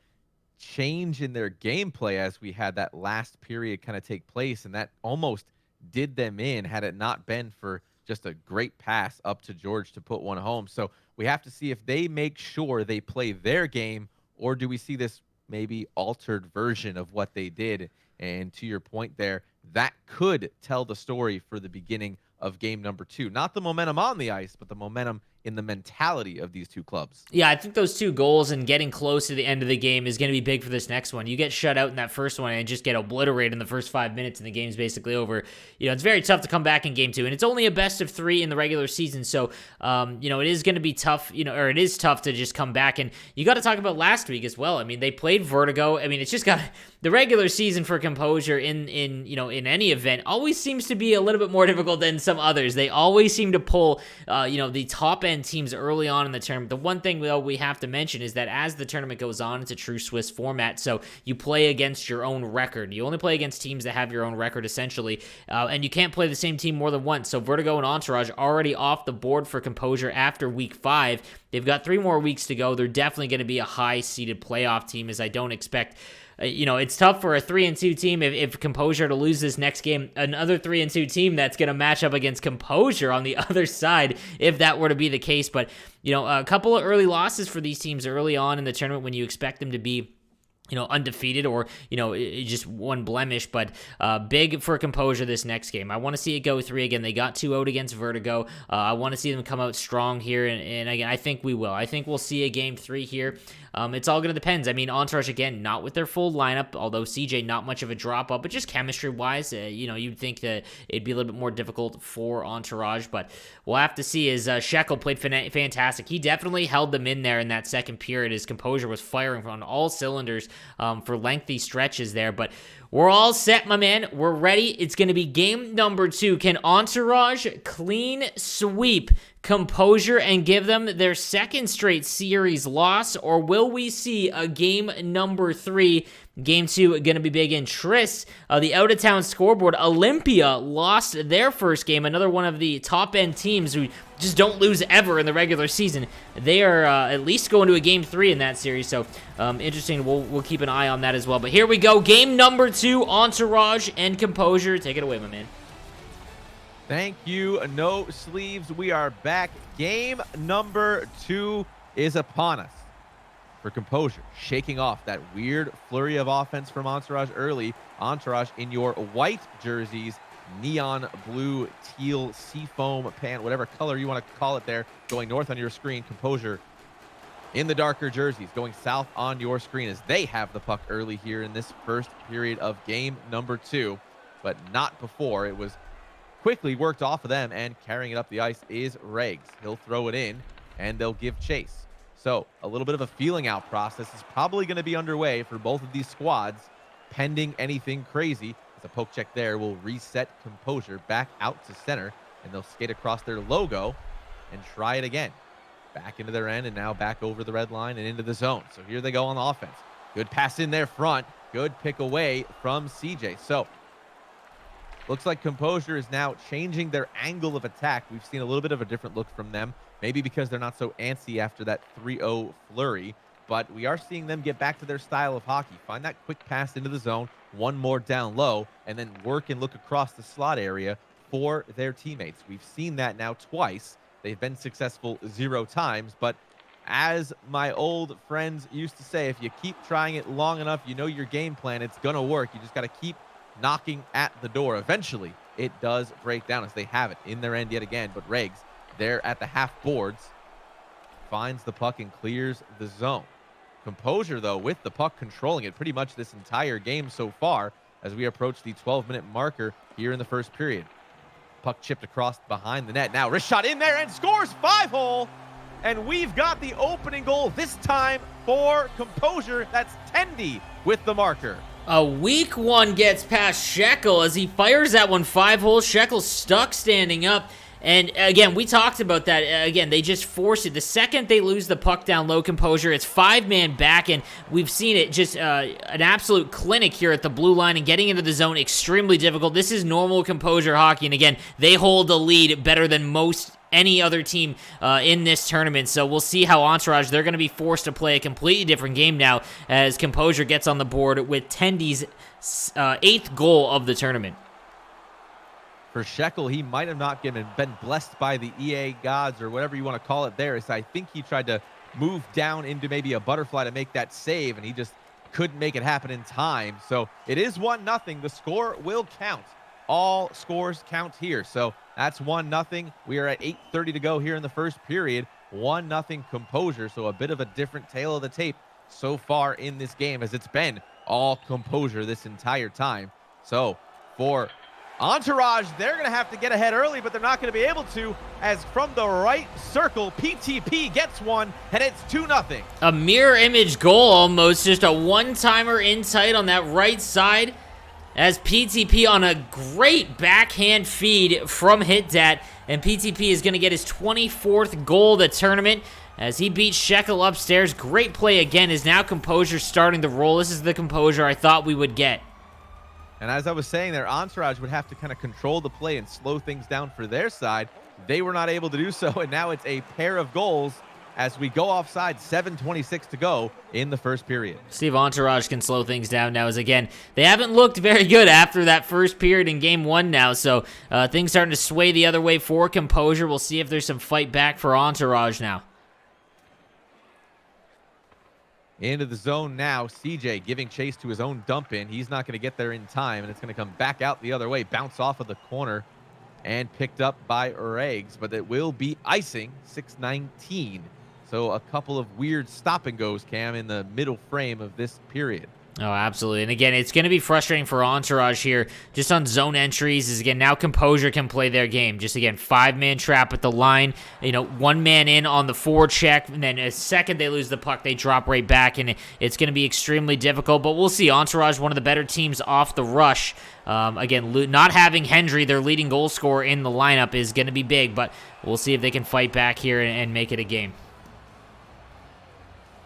change in their gameplay as we had that last period kind of take place, and that almost did them in had it not been for just a great pass up to George to put one home. So we have to see if they make sure they play their game, or do we see this maybe altered version of what they did? And to your point there, that could tell the story for the beginning of game number 2. Not the momentum on the ice, but the momentum in the mentality of these two clubs. Yeah, I think those 2 goals and getting close to the end of the game is going to be big for this next one. You get shut out in that first one and just get obliterated in the first 5 minutes and the game's basically over. It's very tough to come back in game 2, and it's only a best of 3 in the regular season. So, it is going to be tough, or it is tough to just come back. And you got to talk about last week as well. I mean, they played Vertigo. I mean, it's just got the regular season for Composure in any event always seems to be a little bit more difficult than some others. They always seem to pull, the top end teams early on in the tournament. The one thing, though, we have to mention is that as the tournament goes on, it's a true Swiss format, so you play against your own record. You only play against teams that have your own record, essentially, and you can't play the same team more than once. So Vertigo and Entourage already off the board for Composure after week 5. They've got 3 more weeks to go. They're definitely going to be a high-seeded playoff team, as I don't expect. It's tough for a 3-2 team if Composure to lose this next game. Another 3-2 team that's going to match up against Composure on the other side, if that were to be the case. But a couple of early losses for these teams early on in the tournament when you expect them to be undefeated or, just one blemish, but big for Composure this next game. I want to see it go 3 again. They got 2 out against Vertigo. I want to see them come out strong here, and again, I think we will. I think we'll see a game 3 here. It's all going to depend. I mean, Entourage, again, not with their full lineup, although CJ, not much of a drop-up, but just chemistry-wise, you'd think that it'd be a little bit more difficult for Entourage, but we'll have to see. As Shekel played fantastic. He definitely held them in there in that second period. His Composure was firing on all cylinders for lengthy stretches there, but we're all set, my man. We're ready. It's going to be game number 2. Can Entourage clean sweep Composure and give them their second straight series loss, or will we see a game number 3? Game 2 going to be big in Tris. The out-of-town scoreboard, Olympia lost their first game. Another one of the top-end teams who just don't lose ever in the regular season. They are at least going to a game 3 in that series, so interesting. We'll keep an eye on that as well. But here we go. Game number 2, Entourage and Composure. Take it away, my man. Thank you, No Sleeves. We are back. Game number 2 is upon us. For Composure, shaking off that weird flurry of offense from Entourage early. Entourage in your white jerseys, neon blue, teal, seafoam pant, whatever color you want to call it there, going north on your screen. Composure in the darker jerseys, going south on your screen as they have the puck early here in this first period of game number 2, but not before. It was quickly worked off of them, and carrying it up the ice is Regs. He'll throw it in, and they'll give chase. So a little bit of a feeling out process is probably going to be underway for both of these squads, pending anything crazy. As a poke check there will reset Composure back out to center, and they'll skate across their logo and try it again. Back into their end, and now back over the red line and into the zone. So here they go on the offense. Good pass in their front. Good pick away from CJ. So looks like Composure is now changing their angle of attack. We've seen a little bit of a different look from them, maybe because they're not so antsy after that 3-0 flurry, but we are seeing them get back to their style of hockey. Find that quick pass into the zone, one more down low, and then work and look across the slot area for their teammates. We've seen that now twice. They've been successful 0 times, but as my old friends used to say, if you keep trying it long enough, you know your game plan, it's going to work. You just got to keep knocking at the door. Eventually, it does break down as they have it in their end yet again. But Regs, there at the half boards, finds the puck and clears the zone. Composure, though, with the puck controlling it pretty much this entire game so far as we approach the 12-minute marker here in the first period. Puck chipped across behind the net. Now, wrist shot in there and scores 5-hole. And we've got the opening goal this time for Composure. That's Tendy with the marker. A weak one gets past Shekel as he fires that one 5-hole. Shekel stuck standing up. And again, we talked about that. Again, they just force it. The second they lose the puck down low, Composure, it's 5-man back, and we've seen it just an absolute clinic here at the blue line, and getting into the zone extremely difficult. This is normal Composure hockey, and again, they hold the lead better than most any other team in this tournament. So we'll see how Entourage, they're going to be forced to play a completely different game now as Composure gets on the board with Tendy's 8th goal of the tournament. For Shekel, he might have not been blessed by the EA gods or whatever you want to call it there. So I think he tried to move down into maybe a butterfly to make that save, and he just couldn't make it happen in time. So it is 1-0. The score will count. All scores count here. So that's 1-0. We are at 8:30 to go here in the first period. 1-0 Composure. So a bit of a different tale of the tape so far in this game, as it's been all Composure this entire time. So for Entourage, they're going to have to get ahead early, but they're not going to be able to, as from the right circle, PTP gets one, and it's 2-0. A mirror image goal almost, just a one-timer in tight on that right side, as PTP on a great backhand feed from Hitdat, and PTP is going to get his 24th goal of the tournament as he beats Shekel upstairs. Great play again, is now Composure starting to roll. This is the Composure I thought we would get. And as I was saying there, Entourage would have to kind of control the play and slow things down for their side. They were not able to do so, and now it's a pair of goals as we go offside. 7:26 to go in the first period. Steve, Entourage can slow things down now, as again, they haven't looked very good after that first period in game 1 now, so things starting to sway the other way for Composure. We'll see if there's some fight back for Entourage now. Into the zone now. CJ giving chase to his own dump in. He's not going to get there in time, and it's going to come back out the other way. Bounce off of the corner and picked up by Regs, but it will be icing. 6:19. So a couple of weird stop and goes, Cam, in the middle frame of this period. Oh, absolutely. And again, it's going to be frustrating for Entourage here just on zone entries. Is again, now Composure can play their game. Just again, 5-man trap at the line. You know, 1 man in on the forecheck, and then a second they lose the puck, they drop right back, and it's going to be extremely difficult. But we'll see. Entourage, one of the better teams off the rush. Again, not having Hendry, their leading goal scorer, in the lineup is going to be big, but we'll see if they can fight back here and make it a game.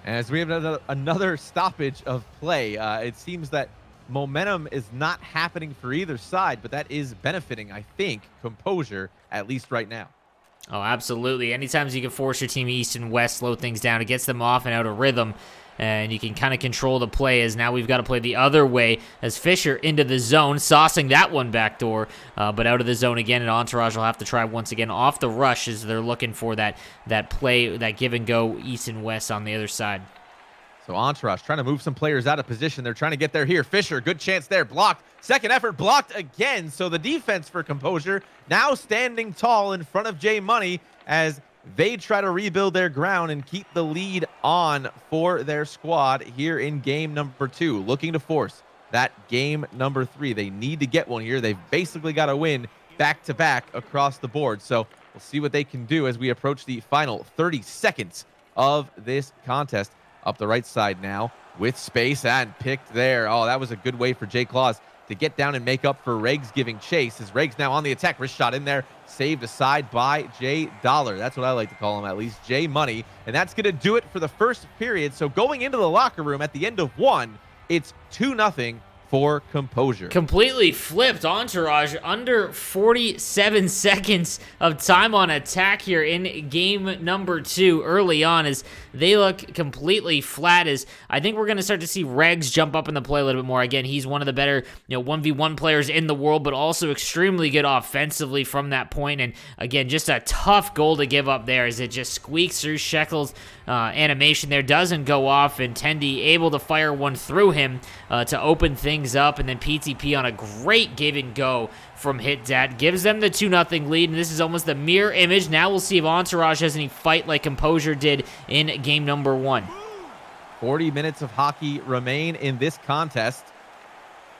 As we have another stoppage of play, it seems that momentum is not happening for either side, but that is benefiting, I think, Composure, at least right now. Oh, absolutely. Anytime you can force your team east and west, slow things down, it gets them off and out of rhythm, and you can kind of control the play. As now we've got to play the other way as Fisher into the zone, saucing that one backdoor, but out of the zone again, and Entourage will have to try once again off the rush as they're looking for that play, that give and go east and west on the other side. So Entourage trying to move some players out of position. They're trying to get there here. Fisher, good chance there. Blocked. Second effort blocked again. So the defense for Composure now standing tall in front of J Money as they try to rebuild their ground and keep the lead on for their squad here in game number 2. Looking to force that game number 3. They need to get one here. They've basically got to win back-to-back across the board. So we'll see what they can do as we approach the final 30 seconds of this contest. Up the right side now with space and picked there. Oh, that was a good way for Jay Claus to get down and make up for Regs giving chase. As Regs now on the attack, wrist shot in there, saved aside by Jay Dollar. That's what I like to call him, at least, Jay Money. And that's going to do it for the first period. So going into the locker room at the end of 1, it's 2-0 for Composure. Completely flipped. Entourage under 47 seconds of time on attack here in game number 2 early on, as they look completely flat. As I think we're going to start to see Regs jump up in the play a little bit more. Again, he's one of the better 1v1 players in the world, but also extremely good offensively from that point. And again, just a tough goal to give up there as it just squeaks through Shekel's animation there. Doesn't go off, and Tendy able to fire one through him to open things up, and then PTP on a great give and go from Hitdat gives them the 2-0 lead, and this is almost the mirror image. Now we'll see if Entourage has any fight like Composure did in game number 1. 40 minutes of hockey remain in this contest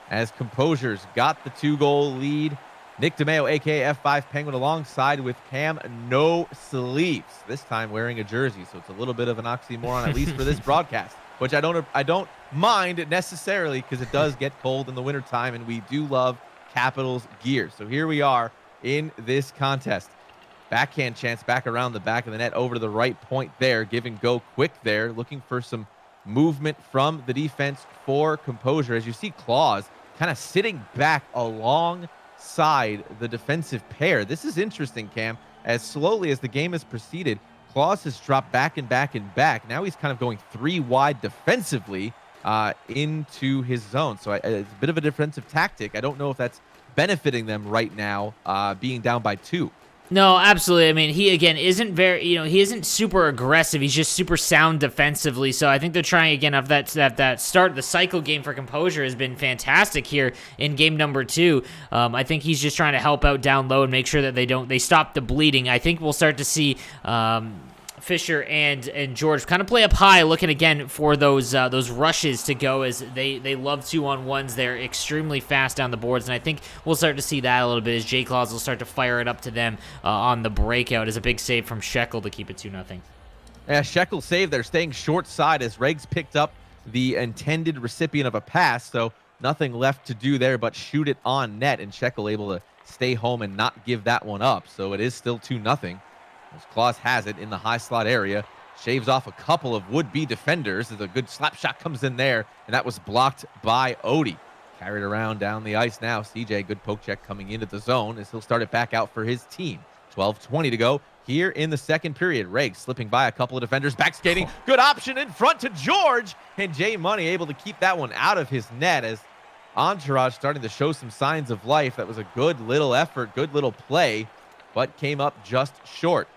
as Composure's got the 2-goal lead. Nick DeMeo, aka F5 Penguin, alongside with Cam No Sleeves, this time wearing a jersey, so it's a little bit of an oxymoron, at least for this broadcast, which I don't mind necessarily, because it does get cold in the wintertime, and we do love Capitals gear. So here we are in this contest. Backhand chance back around the back of the net over to the right point there. Give and go quick there, looking for some movement from the defense for Composure. As you see Claus kind of sitting back alongside the defensive pair. This is interesting, Cam. As slowly as the game has proceeded, Claus has dropped back and back and back. Now he's kind of going 3 wide defensively into his zone. So it's a bit of a defensive tactic. I don't know if that's benefiting them right now, being down by 2. No, absolutely. I mean, he, again, isn't very, he isn't super aggressive. He's just super sound defensively. So I think they're trying, again, of that start. The cycle game for Composure has been fantastic here in game number 2. I think he's just trying to help out down low and make sure that they stop the bleeding. I think we'll start to see Fisher and George kind of play up high, looking again for those rushes to go, as they love 2-on-1s. They're extremely fast down the boards, and I think we'll start to see that a little bit as J Claus will start to fire it up to them on the breakout. As a big save from Shekel to keep it 2-0. Yeah, Shekel save. They're staying short side as Regs picked up the intended recipient of a pass, so nothing left to do there but shoot it on net, and Shekel able to stay home and not give that one up. So it is still 2-0. As Claus has it in the high slot area, shaves off a couple of would-be defenders as a good slap shot comes in there, and that was blocked by Odie. Carried around down the ice now. CJ, good poke check coming into the zone as he'll start it back out for his team. 12:20 to go here in the second period. Regs slipping by a couple of defenders, back skating. Good option in front to George, and Jay Money able to keep that one out of his net as Entourage starting to show some signs of life. That was a good little effort, good little play, but came up just short.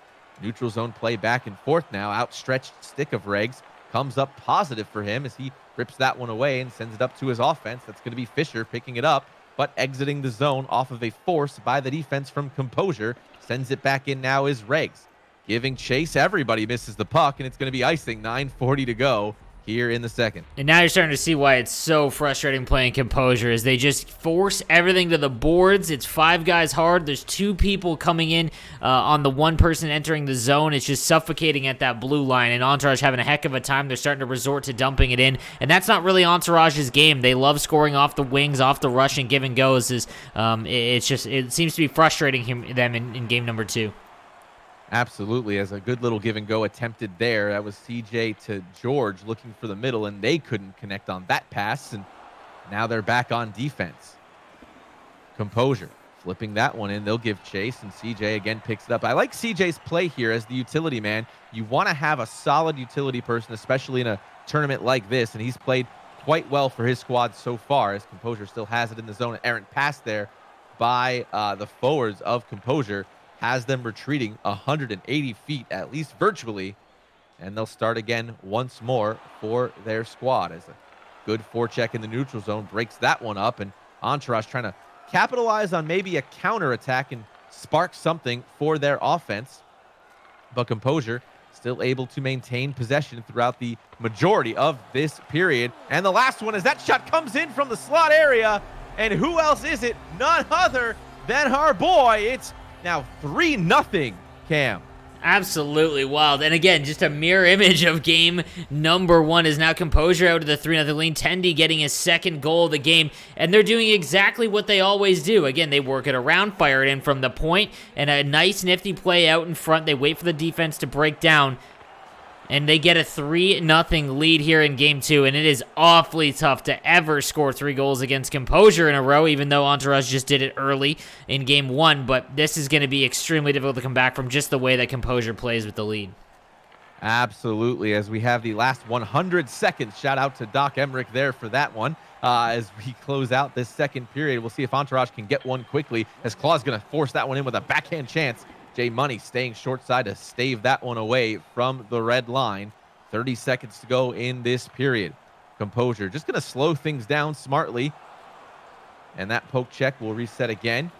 Neutral zone play back and forth now. Outstretched stick of Regs. comes up positive for him as he rips that one away and sends it up to his offense. That's going to be Fisher picking it up, but exiting the zone off of a force by the defense from Composure. Sends it back in now is Regs. Giving chase, everybody misses the puck, and it's going to be icing. 9:40 to go here in the second. And now you're starting to see why it's so frustrating playing Composure, is they just force everything to the boards. It's 5 guys hard. There's 2 people coming in on the 1 person entering the zone. It's just suffocating at that blue line, and Entourage having a heck of a time. They're starting to resort to dumping it in, and that's not really Entourage's game. They love scoring off the wings, off the rush, and give and goes. It seems to be frustrating them in game number 2. Absolutely, as a good little give and go attempted there. That was CJ to George looking for the middle, and they couldn't connect on that pass, and now they're back on defense. Composure flipping that one in. They'll give chase, and CJ again picks it up. I like CJ's play here as the utility man. You want to have a solid utility person, especially in a tournament like this, and he's played quite well for his squad so far, as Composure still has it in the zone. An errant pass there by the forwards of Composure has them retreating 180 feet, at least virtually, and they'll start again once more for their squad as a good forecheck in the neutral zone breaks that one up, and Entourage trying to capitalize on maybe a counter attack and spark something for their offense, but Composure still able to maintain possession throughout the majority of this period. And the last one, as that shot comes in from the slot area, and who else is it? None other than our boy. It's now 3-0, Cam. Absolutely wild. And again, just a mirror image of game number 1 is now Composure out of the 3-0 lead. Tendy getting his second goal of the game, and they're doing exactly what they always do. Again, they work it around, fire it in from the point, and a nice nifty play out in front. They wait for the defense to break down, and they get a 3-0 lead here in game 2, and it is awfully tough to ever score 3 goals against Composure in a row, even though Entourage just did it early in game 1, but this is going to be extremely difficult to come back from just the way that Composure plays with the lead. Absolutely, as we have the last 100 seconds. Shout out to Doc Emmerich there for that one. As we close out this second period, we'll see if Entourage can get one quickly, as Claw's going to force that one in with a backhand chance. J Money staying short side to stave that one away from the red line. 30 seconds to go in this period. Composure just going to slow things down smartly. And that poke check will reset again.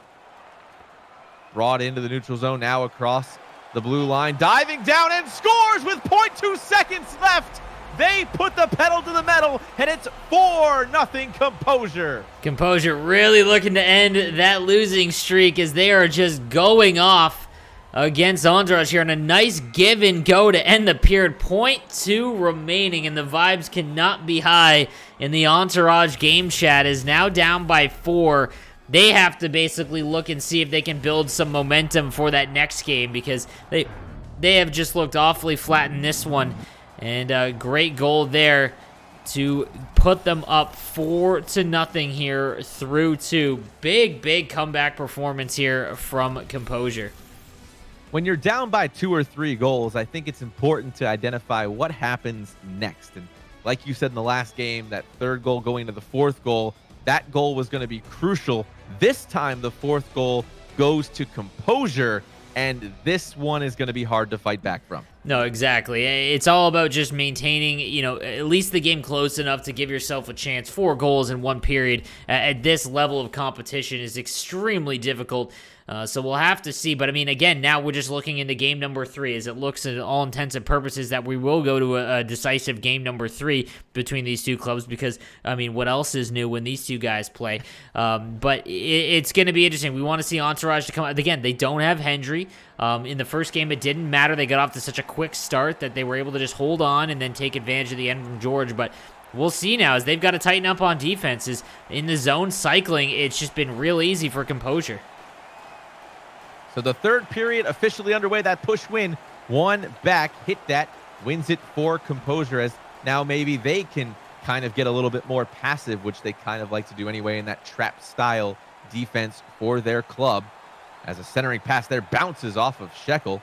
Brought into the neutral zone now across the blue line. Diving down and scores with 0.2 seconds left. They put the pedal to the metal, and it's 4-0 Composure. Composure really looking to end that losing streak as they are just going off against Entourage here on a nice give and go to end the period. 0.2 remaining, and the vibes cannot be high in the Entourage game chat. Is now down by 4. They have to basically look and see if they can build some momentum for that next game, because they have just looked awfully flat in this one. And a great goal there to put them up 4-0 here through 2. Big comeback performance here from Composure. When you're down by 2 or 3 goals, I think it's important to identify what happens next. And like you said in the last game, that 3rd goal going to the 4th goal, that goal was going to be crucial. This time, the 4th goal goes to Composure, and this one is going to be hard to fight back from. No, exactly. It's all about just maintaining, at least the game close enough to give yourself a chance. 4 goals in 1 period at this level of competition is extremely difficult. So we'll have to see. But, I mean, again, now we're just looking into game number 3, as it looks at all intents and purposes that we will go to a decisive game number 3 between these 2 clubs, because, I mean, what else is new when these 2 guys play? But it's going to be interesting. We want to see Entourage to come out. Again, they don't have Hendry. In the first game, it didn't matter. They got off to such a quick start that they were able to just hold on and then take advantage of the end from George. But we'll see now, as they've got to tighten up on defenses. In the zone cycling, it's just been real easy for Composure. So the 3rd period officially underway. That push win, 1 back, hit that, wins it for Composure, as now maybe they can kind of get a little bit more passive, which they kind of like to do anyway in that trap style defense for their club. As a centering pass there bounces off of Shekel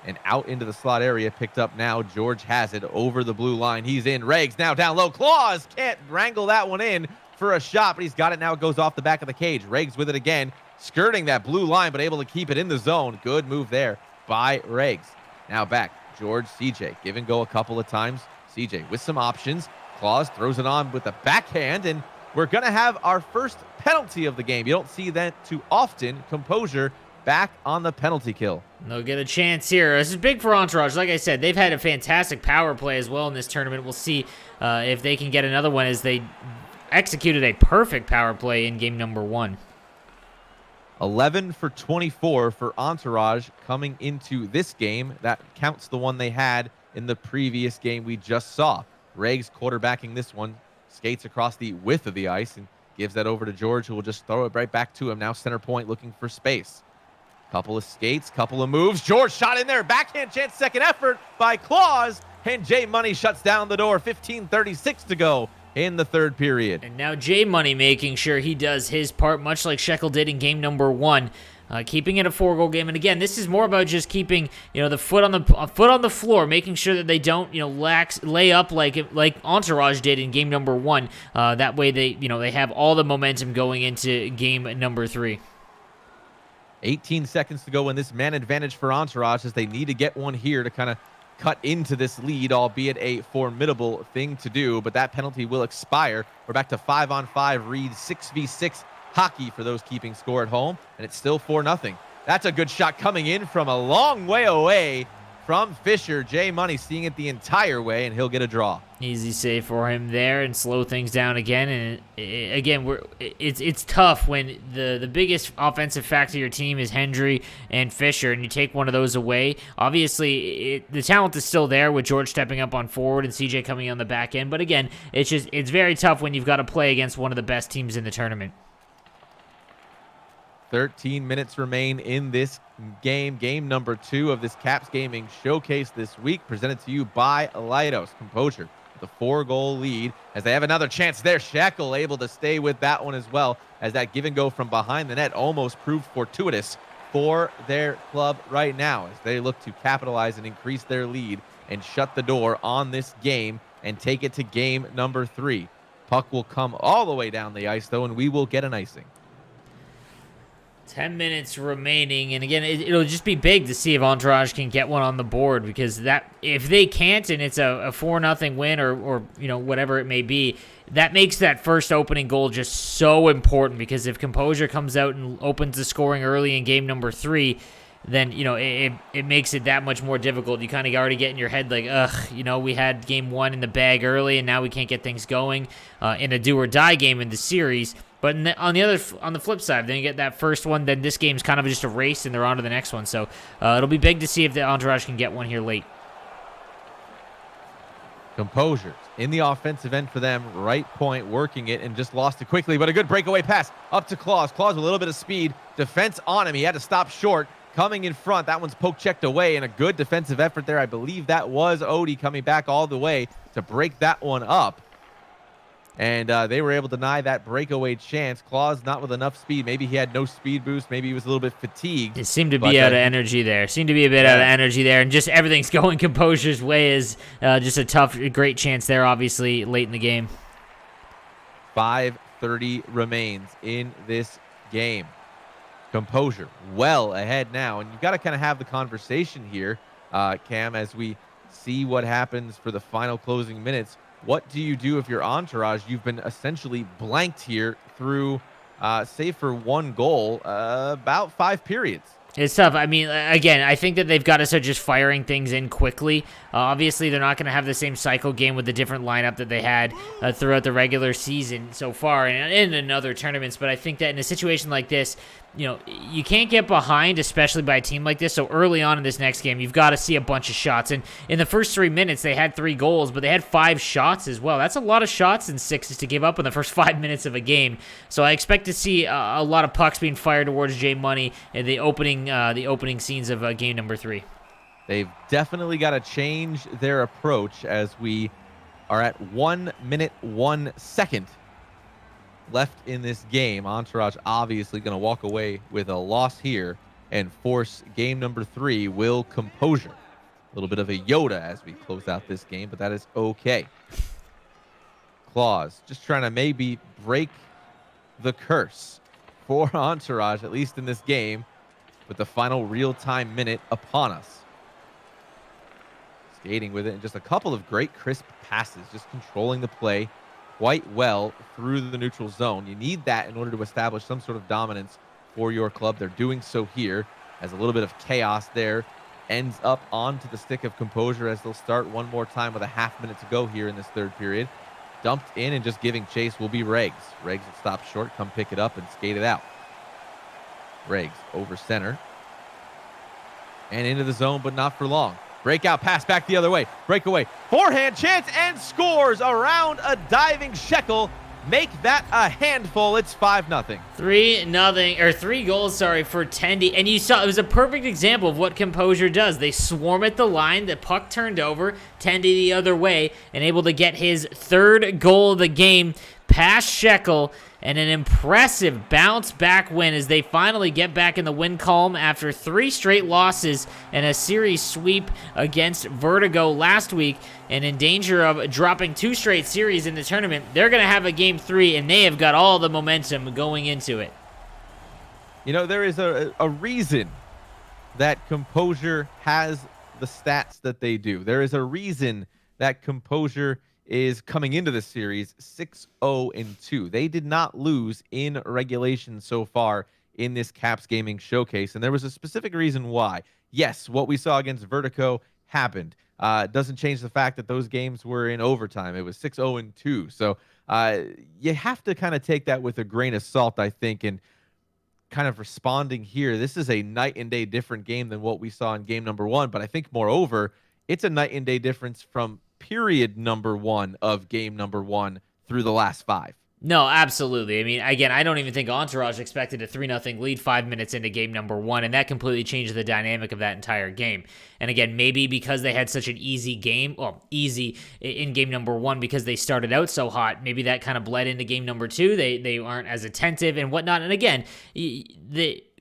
and out into the slot area, picked up now. George has it over the blue line. He's in. Regs now down low. Claws can't wrangle that one in for a shot, but he's got it now. It goes off the back of the cage. Regs with it again, skirting that blue line, but able to keep it in the zone. Good move there by Regs. Now back, George, CJ, give and go a couple of times. CJ with some options. Claus throws it on with a backhand, and we're going to have our first penalty of the game. You don't see that too often. Composure back on the penalty kill. They'll get a chance here. This is big for Entourage. Like I said, they've had a fantastic power play as well in this tournament. We'll see if they can get another one, as they executed a perfect power play in game number 1. 11 for 24 for Entourage coming into this game. That counts the one they had in the previous game we just saw. Regs quarterbacking this one, skates across the width of the ice and gives that over to George, who will just throw it right back to him. Now center point looking for space. Couple of skates, couple of moves. George shot in there. Backhand chance, second effort by Claus. And J Money shuts down the door. 15:36 to go in the third period. And now J Money making sure he does his part, much like Shekel did in game number 1. Keeping it a 4-goal game, and again, this is more about just keeping the foot on the floor, making sure that they don't lay up like Entourage did in game number 1. That way they have all the momentum going into game number 3. 18 seconds to go in this man advantage for Entourage, as they need to get one here to kind of cut into this lead, albeit a formidable thing to do. But that penalty will expire. We're back to 5-on-5 Reed 6v6 hockey for those keeping score at home, and it's still 4-0. That's a good shot coming in from a long way away from Fisher. J Money seeing it the entire way, and he'll get a draw. Easy save for him there, and slow things down again. And again, it's tough when the biggest offensive factor of your team is Hendry and Fisher, and you take one of those away. Obviously, the talent is still there with George stepping up on forward and CJ coming on the back end. But again, it's very tough when you've got to play against one of the best teams in the tournament. 13 minutes remain in this game. Game number 2 of this Caps Gaming Showcase this week, presented to you by Leidos. Composure with a 4-goal lead, as they have another chance there. Shekel able to stay with that one as well, as that give and go from behind the net almost proved fortuitous for their club right now, as they look to capitalize and increase their lead and shut the door on this game and take it to game number 3. Puck will come all the way down the ice, though, and we will get an icing. 10 minutes remaining, and again, it'll just be big to see if Entourage can get one on the board, because that, if they can't and it's a 4-0 win or whatever it may be, that makes that first opening goal just so important, because if Composure comes out and opens the scoring early in game number 3, then it makes it that much more difficult. You kind of already get in your head like, we had game 1 in the bag early, and now we can't get things going in a do or die game in the series. But on the flip side, then you get that first one, then this game's kind of just a race, and they're on to the next one. So it'll be big to see if the Entourage can get one here late. Composure in the offensive end for them, right point, working it, and just lost it quickly. But a good breakaway pass up to Claus. Claus with a little bit of speed. Defense on him. He had to stop short. Coming in front, that one's poke-checked away, and a good defensive effort there. I believe that was Odie coming back all the way to break that one up. And they were able to deny that breakaway chance. Claus not with enough speed. Maybe he had no speed boost. Maybe he was a little bit fatigued. It seemed to be out of energy there. Seemed to be a bit out of energy there. And just everything's going Composure's way is just a great chance there, obviously, late in the game. 5:30 remains in this game. Composure well ahead now. And you've got to kind of have the conversation here, Cam, as we see what happens for the final closing minutes. What do you do if you're Entourage? You've been essentially blanked here through, save for one goal, about 5 periods. It's tough. I mean, again, I think that they've got to start just firing things in quickly. Obviously, they're not going to have the same cycle game with the different lineup that they had throughout the regular season so far and in other tournaments. But I think that in a situation like this, you can't get behind, especially by a team like this. So early on in this next game, you've got to see a bunch of shots. And in the first 3 minutes, they had 3 goals, but they had 5 shots as well. That's a lot of shots and 6 to give up in the first 5 minutes of a game. So I expect to see a lot of pucks being fired towards J Money in the opening scenes of game number 3. They've definitely got to change their approach, as we are at 1 minute 1 second left in this game. Entourage obviously going to walk away with a loss here and force game number 3. Will Composure. A little bit of a Yoda as we close out this game, but that is okay. Claus just trying to maybe break the curse for Entourage, at least in this game, with the final real-time minute upon us. skating with it, and just a couple of great crisp passes, just controlling the play quite well through the neutral zone. You need that in order to establish some sort of dominance for your club. They're doing so here, as a little bit of chaos there ends up onto the stick of Composure, as they'll start one more time with a half minute to go here in this third period. Dumped in and just giving chase will be Regs. Regs will stop short, come pick it up and skate it out. Regs over center and into the zone, but not for long. Breakout pass back the other way. Breakaway. Forehand chance and scores around a diving Shekel. Make that a handful. It's 5-0. 3-0, or 3 goals, sorry, for Tendy. And you saw, it was a perfect example of what Composure does. They swarm at the line, the puck turned over, Tendy the other way, and able to get his 3rd goal of the game past Shekel, and an impressive bounce-back win as they finally get back in the win column after 3 straight losses and a series sweep against Vertigo last week, and in danger of dropping 2 straight series in the tournament. They're going to have a Game 3, and they have got all the momentum going into it. You know, there is a reason that Composure has the stats that they do. There is a reason that Composure is coming into this series 6-0-2. They did not lose in regulation so far in this Caps Gaming showcase, and there was a specific reason why. Yes, what we saw against Vertigo happened. It doesn't change the fact that those games were in overtime. It was 6-0-2. So you have to kind of take that with a grain of salt, I think, and kind of responding here. This is a night and day different game than what we saw in game number 1, but I think moreover, it's a night and day difference from period number 1 of game number 1 through the last 5. No, absolutely. I mean, again, I don't even think Entourage expected a 3-0 lead 5 minutes into game number 1, and that completely changed the dynamic of that entire game. And again, maybe because they had such an easy game, well, easy in game number 1 because they started out so hot, maybe that kind of bled into game number 2. They aren't as attentive and whatnot. And again,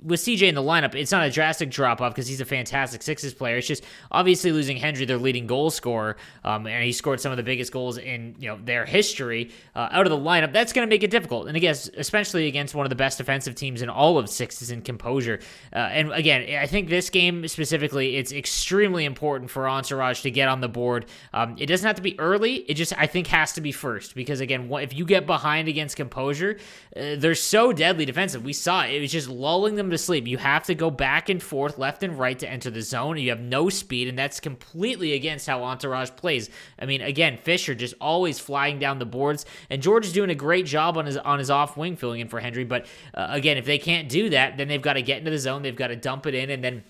with CJ in the lineup, it's not a drastic drop-off because he's a fantastic Sixers player. It's just obviously losing Hendry, their leading goal scorer, and he scored some of the biggest goals in their history out of the lineup. That's going to make it difficult, and I guess especially against one of the best defensive teams in all of Sixers in Composure. And again, I think this game specifically, it's extremely important for Entourage to get on the board. It doesn't have to be early. It just, I think, has to be first because, again, if you get behind against Composure, they're so deadly defensive. We saw it. It was just lulling them to sleep. You have to go back and forth, left and right to enter the zone. You have no speed, and that's completely against how Entourage plays. I mean, again, Fisher just always flying down the boards, and George is doing a great job on his off wing filling in for Hendry. But again, if they can't do that, then they've got to get into the zone. They've got to dump it in, and then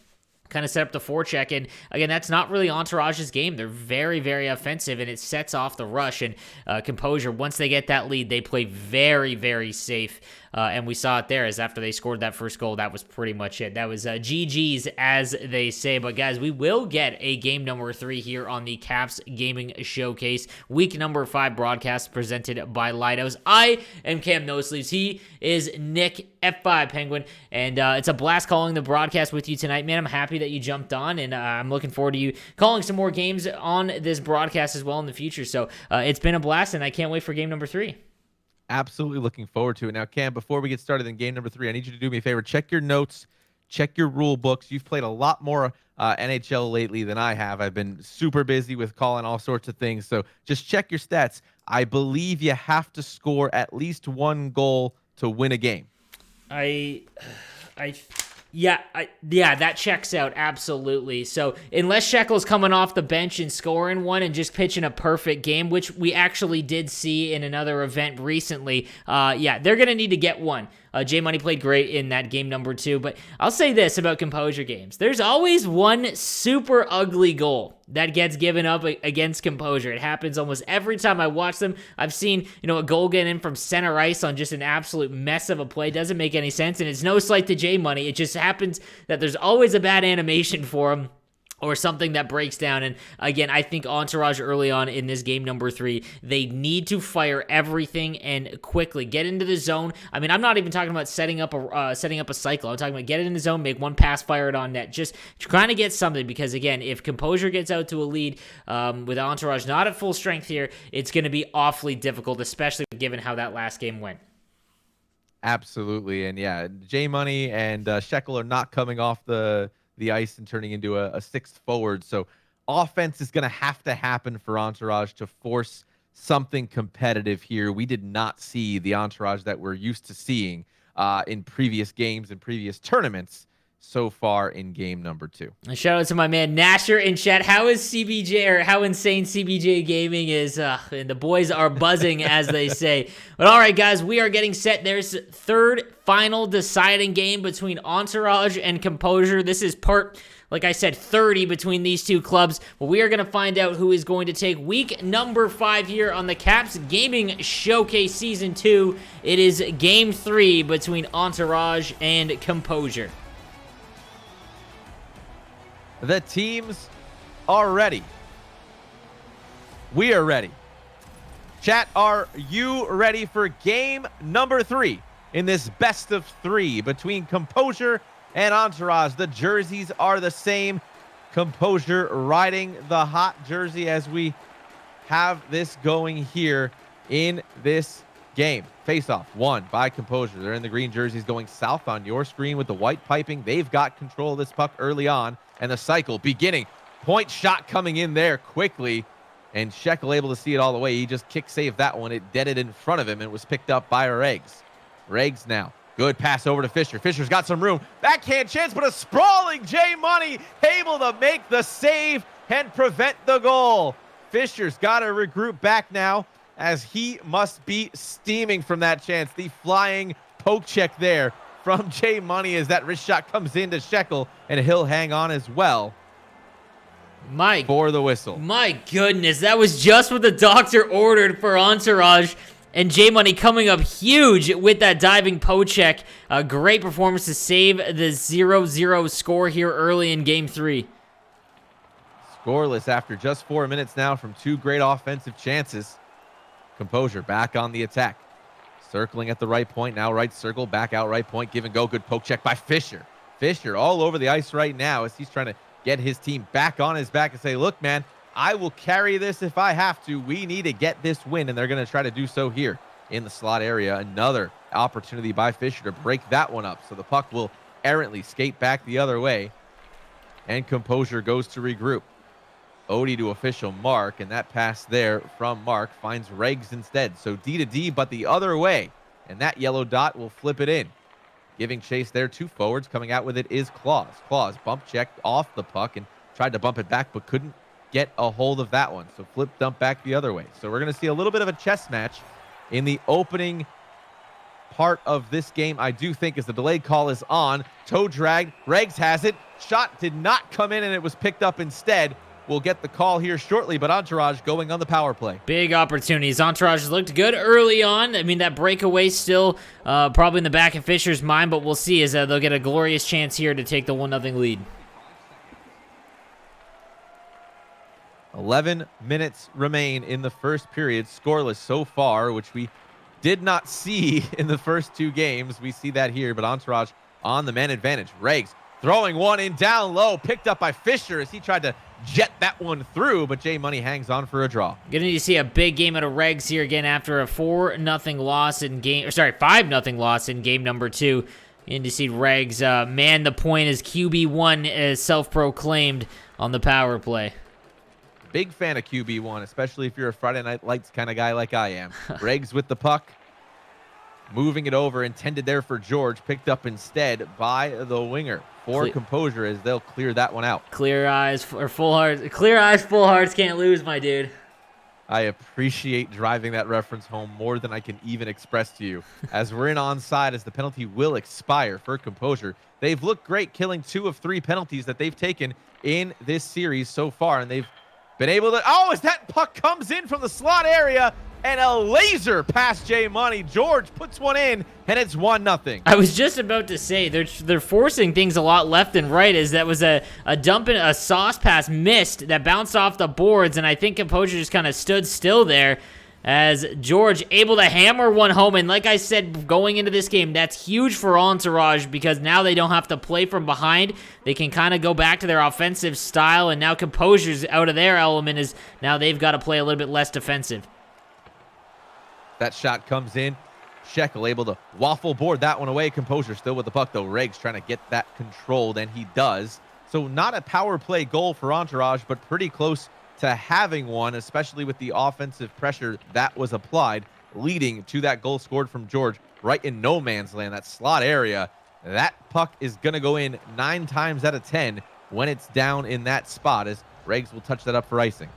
kind of set up the forecheck. And again, that's not really Entourage's game. They're very, very offensive, and it sets off the rush. And Composure, once they get that lead, they play very, very safe. And we saw it there as after they scored that first goal, that was pretty much it. That was GG's, as they say. But guys, we will get a game number 3 here on the Caps Gaming Showcase. Week number 5 broadcast presented by Lighthouse. I am Cam Nosleeves. He is Nick F5 Penguin. And it's a blast calling the broadcast with you tonight, man. I'm happy that you jumped on, and I'm looking forward to you calling some more games on this broadcast as well in the future. So it's been a blast, and I can't wait for game number 3. Absolutely looking forward to it. Now, Cam, before we get started in game number 3, I need you to do me a favor. Check your notes. Check your rule books. You've played a lot more NHL lately than I have. I've been super busy with calling all sorts of things. So just check your stats. I believe you have to score at least 1 goal to win a game. Yeah, that checks out, absolutely. So unless Shekel's coming off the bench and scoring one and just pitching a perfect game, which we actually did see in another event recently, they're going to need to get one. J Money played great in that game number 2, but I'll say this about Composure games. There's always one super ugly goal that gets given up against Composure. It happens almost every time I watch them. I've seen, a goal get in from center ice on just an absolute mess of a play. Doesn't make any sense, and it's no slight to J Money. It just happens that there's always a bad animation for him, or something that breaks down. And again, I think Entourage early on in this game number 3, they need to fire everything and quickly get into the zone. I mean, I'm not even talking about setting up a cycle. I'm talking about get it in the zone, make one pass, fire it on net, just trying to get something. Because again, if Composure gets out to a lead with Entourage not at full strength here, it's going to be awfully difficult, especially given how that last game went. Absolutely, and yeah, J Money and Shekel are not coming off the ice and turning into a 6th forward. So offense is going to have to happen for Entourage to force something competitive here. We did not see the Entourage that we're used to seeing in previous games and previous tournaments so far in game number 2. A shout out to my man Nasher in chat. How is CBJ, or how insane CBJ Gaming is? And the boys are buzzing, as they say. But all right, guys, we are getting set. There's third final deciding game between Entourage and Composure. This is part, like I said, 30 between these two clubs. But we are going to find out who is going to take week number 5 here on the Caps Gaming Showcase Season 2. It is game 3 between Entourage and Composure. The teams are ready. We are ready. Chat, are you ready for game number 3 in this best of 3 between Composure and Entourage? The jerseys are the same. Composure riding the hot jersey as we have this going here in this game. Face-off won by Composure. They're in the green jerseys going south on your screen with the white piping. They've got control of this puck early on, and the cycle beginning. Point shot coming in there quickly, and Shekel able to see it all the way. He just kick-saved that one. It deaded in front of him, and it was picked up by Regs. Regs now. Good pass over to Fisher. Fisher's got some room. Backhand chance, but a sprawling J Money able to make the save and prevent the goal. Fisher's got to regroup back now, as he must be steaming from that chance. The flying poke check there from J Money as that wrist shot comes into Shekel, and he'll hang on as well. For the whistle. My goodness, that was just what the doctor ordered for Entourage. And J Money coming up huge with that diving poke check. A great performance to save the 0-0 score here early in game 3. Scoreless after just 4 minutes now from 2 great offensive chances. Composure back on the attack. Circling at the right point, now right circle, back out right point, give and go, good poke check by Fisher. Fisher all over the ice right now as he's trying to get his team back on his back and say, look, man, I will carry this if I have to. We need to get this win, and they're going to try to do so here in the slot area. Another opportunity by Fisher to break that one up, so the puck will errantly skate back the other way, and Composure goes to regroup. Odie to official Mark, and that pass there from Mark finds Regs instead. So D to D, but the other way, and that yellow dot will flip it in. Giving chase there to forwards. Coming out with it is Claus. Claus bump checked off the puck and tried to bump it back, but couldn't get a hold of that one. So flip dump back the other way. So we're going to see a little bit of a chess match in the opening part of this game, I do think, as the delayed call is on. Toe drag. Regs has it. Shot did not come in, and it was picked up instead. We'll get the call here shortly, but Entourage going on the power play. Big opportunities. Entourage looked good early on. I mean, that breakaway still probably in the back of Fisher's mind, but we'll see as they'll get a glorious chance here to take the 1-0 lead. 11 minutes remain in the first period. Scoreless so far, which we did not see in the first 2 games. We see that here, but Entourage on the man advantage. Regs throwing one in down low, picked up by Fisher as he tried to jet that one through, but J Money hangs on for a draw. Gonna need to see a big game out of Regs here again after a 4-0 loss in game, 5-0 loss in game number 2. And to see Regs man the point as QB1 as self-proclaimed on the power play. Big fan of QB1, especially if you're a Friday Night Lights kind of guy like I am. Regs with the puck, moving it over, intended there for George, picked up instead by the winger for Composure as they'll clear that one out. Clear eyes or full hearts. Clear eyes, full hearts can't lose, my dude. I appreciate driving that reference home more than I can even express to you. As we're in onside, as the penalty will expire for Composure. They've looked great, killing 2 of 3 penalties that they've taken in this series so far, and they've been able to... Oh, as that puck comes in from the slot area, and a laser past J Money. George puts one in, and it's 1-0. I was just about to say they're forcing things a lot left and right. As that was a dump in a sauce pass missed that bounced off the boards, and I think Composure just kind of stood still there as George able to hammer one home. And like I said, going into this game, that's huge for Entourage because now they don't have to play from behind. They can kind of go back to their offensive style, and now Composure's out of their element is now they've got to play a little bit less defensive. That shot comes in. Shekel able to waffle board that one away. Composure still with the puck, though. Regs trying to get that controlled, and he does. So not a power play goal for Entourage, but pretty close to having one, especially with the offensive pressure that was applied, leading to that goal scored from George right in no man's land, that slot area. That puck is going to go in 9 times out of 10 when it's down in that spot, as Regs will touch that up for icing.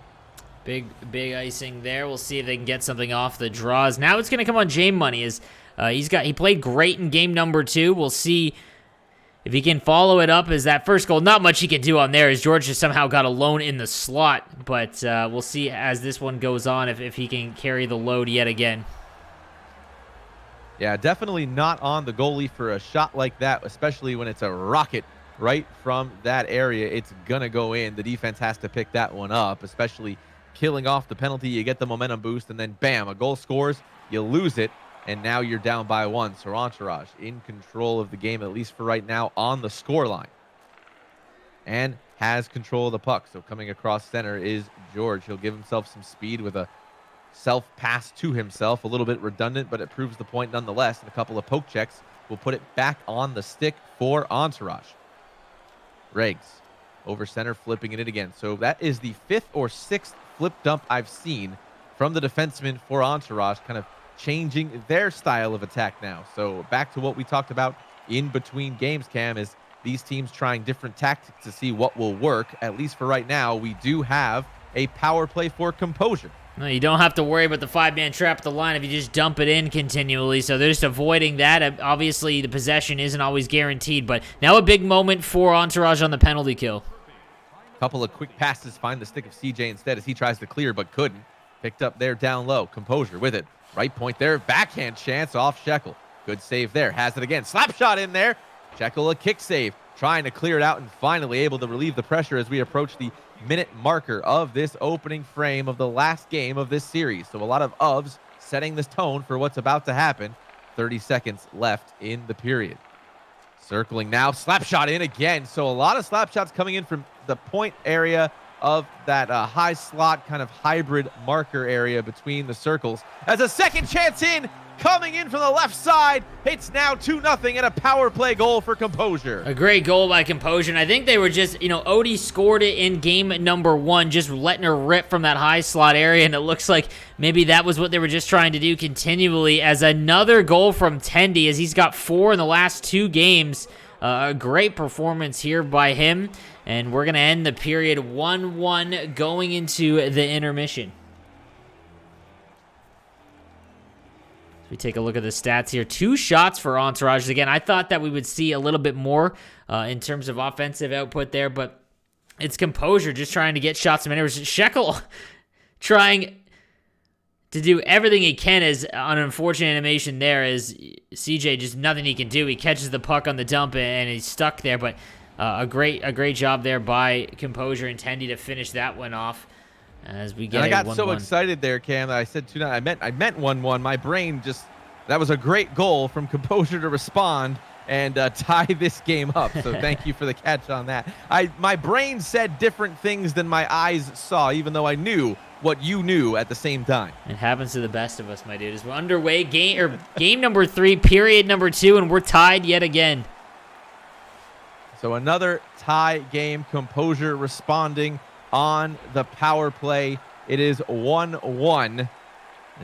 Big icing there. We'll see if they can get something off the draws. Now it's going to come on J Money, as he played great in game number 2. We'll see if he can follow it up as that first goal. Not much he can do on there, as George just somehow got alone in the slot. But we'll see as this one goes on if he can carry the load yet again. Yeah, definitely not on the goalie for a shot like that, especially when it's a rocket right from that area. It's going to go in. The defense has to pick that one up, especially killing off the penalty. You get the momentum boost, and then bam, a goal scores. You lose it, and now you're down by 1. So Entourage in control of the game, at least for right now, on the scoreline, and has control of the puck. So coming across center is George. He'll give himself some speed with a self-pass to himself. A little bit redundant, but it proves the point nonetheless. And a couple of poke checks will put it back on the stick for Entourage. Regs over center, flipping it in again. So that is the 5th or 6th flip dump I've seen from the defenseman for Entourage, kind of changing their style of attack now. So back to what we talked about in between games, Cam, is these teams trying different tactics to see what will work. At least for right now, we do have a power play for Composure. No, you don't have to worry about the 5-man trap at the line if you just dump it in continually, so they're just avoiding that. Obviously, the possession isn't always guaranteed, but now a big moment for Entourage on the penalty kill. Couple of quick passes find the stick of CJ instead as he tries to clear but couldn't. Picked up there down low. Composure with it. Right point there. Backhand chance off Shekel. Good save there. Has it again. Slap shot in there. Shekel a kick save. Trying to clear it out and finally able to relieve the pressure as we approach the minute marker of this opening frame of the last game of this series. So a lot of ofs setting this tone for what's about to happen. 30 seconds left in the period. Circling now, slap shot in again. So a lot of slap shots coming in from the point area of that high slot kind of hybrid marker area between the circles. As a second chance in, coming in from the left side. It's now 2-0 and a power play goal for Composure. A great goal by Composure, and I think they were just, Odie scored it in game number 1, just letting her rip from that high slot area, and it looks like maybe that was what they were just trying to do continually. As another goal from Tendy, as he's got 4 in the last 2 games. A great performance here by him, and we're going to end the period 1-1 going into the intermission. We take a look at the stats here. 2 shots for Entourage. Again, I thought that we would see a little bit more in terms of offensive output there, but it's Composure just trying to get shots and maneuvers. Shekel trying to do everything he can. Is an unfortunate animation there is CJ, just nothing he can do. He catches the puck on the dump and he's stuck there, but a great job there by Composure and Tendy to finish that one off. As we get, and I got so excited there, Cam, that I said 2-0. I meant 1-1. My brain just, that was a great goal from Composure to respond and tie this game up. So thank you for the catch on that. My brain said different things than my eyes saw, even though I knew what you knew at the same time. It happens to the best of us, my dude. As we're underway, game number 3, period number 2, and we're tied yet again. So another tie game. Composure responding on the power play. It is 1-1.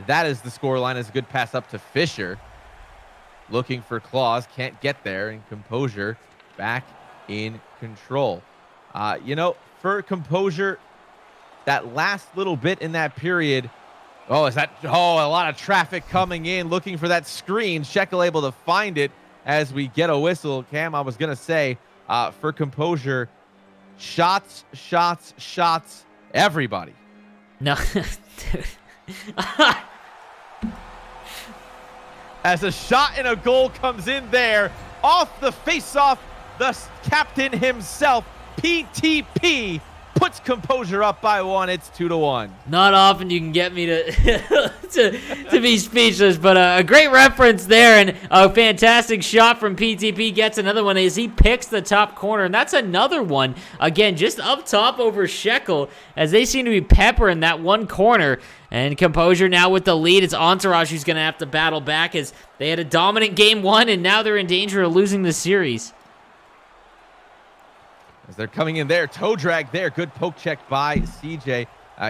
That is the scoreline. Is a good pass up to Fisher. Looking for Claus. Can't get there. And Composure back in control. For Composure, that last little bit in that period. A lot of traffic coming in. Looking for that screen. Shekel able to find it as we get a whistle. Cam, I was going to say, for Composure, shots, everybody. No, dude. As a shot and a goal comes in there, off the face-off, the captain himself, PTP, puts Composure up by 1. It's 2-1. Not often you can get me to be speechless, but a great reference there, and a fantastic shot from PTP. Gets another one as he picks the top corner, and that's another one, again, just up top over Shekel, as they seem to be peppering that one corner. And Composure now with the lead. It's Entourage who's going to have to battle back, as they had a dominant game 1, and now they're in danger of losing the series. As they're coming in there, toe drag there. Good poke check by CJ.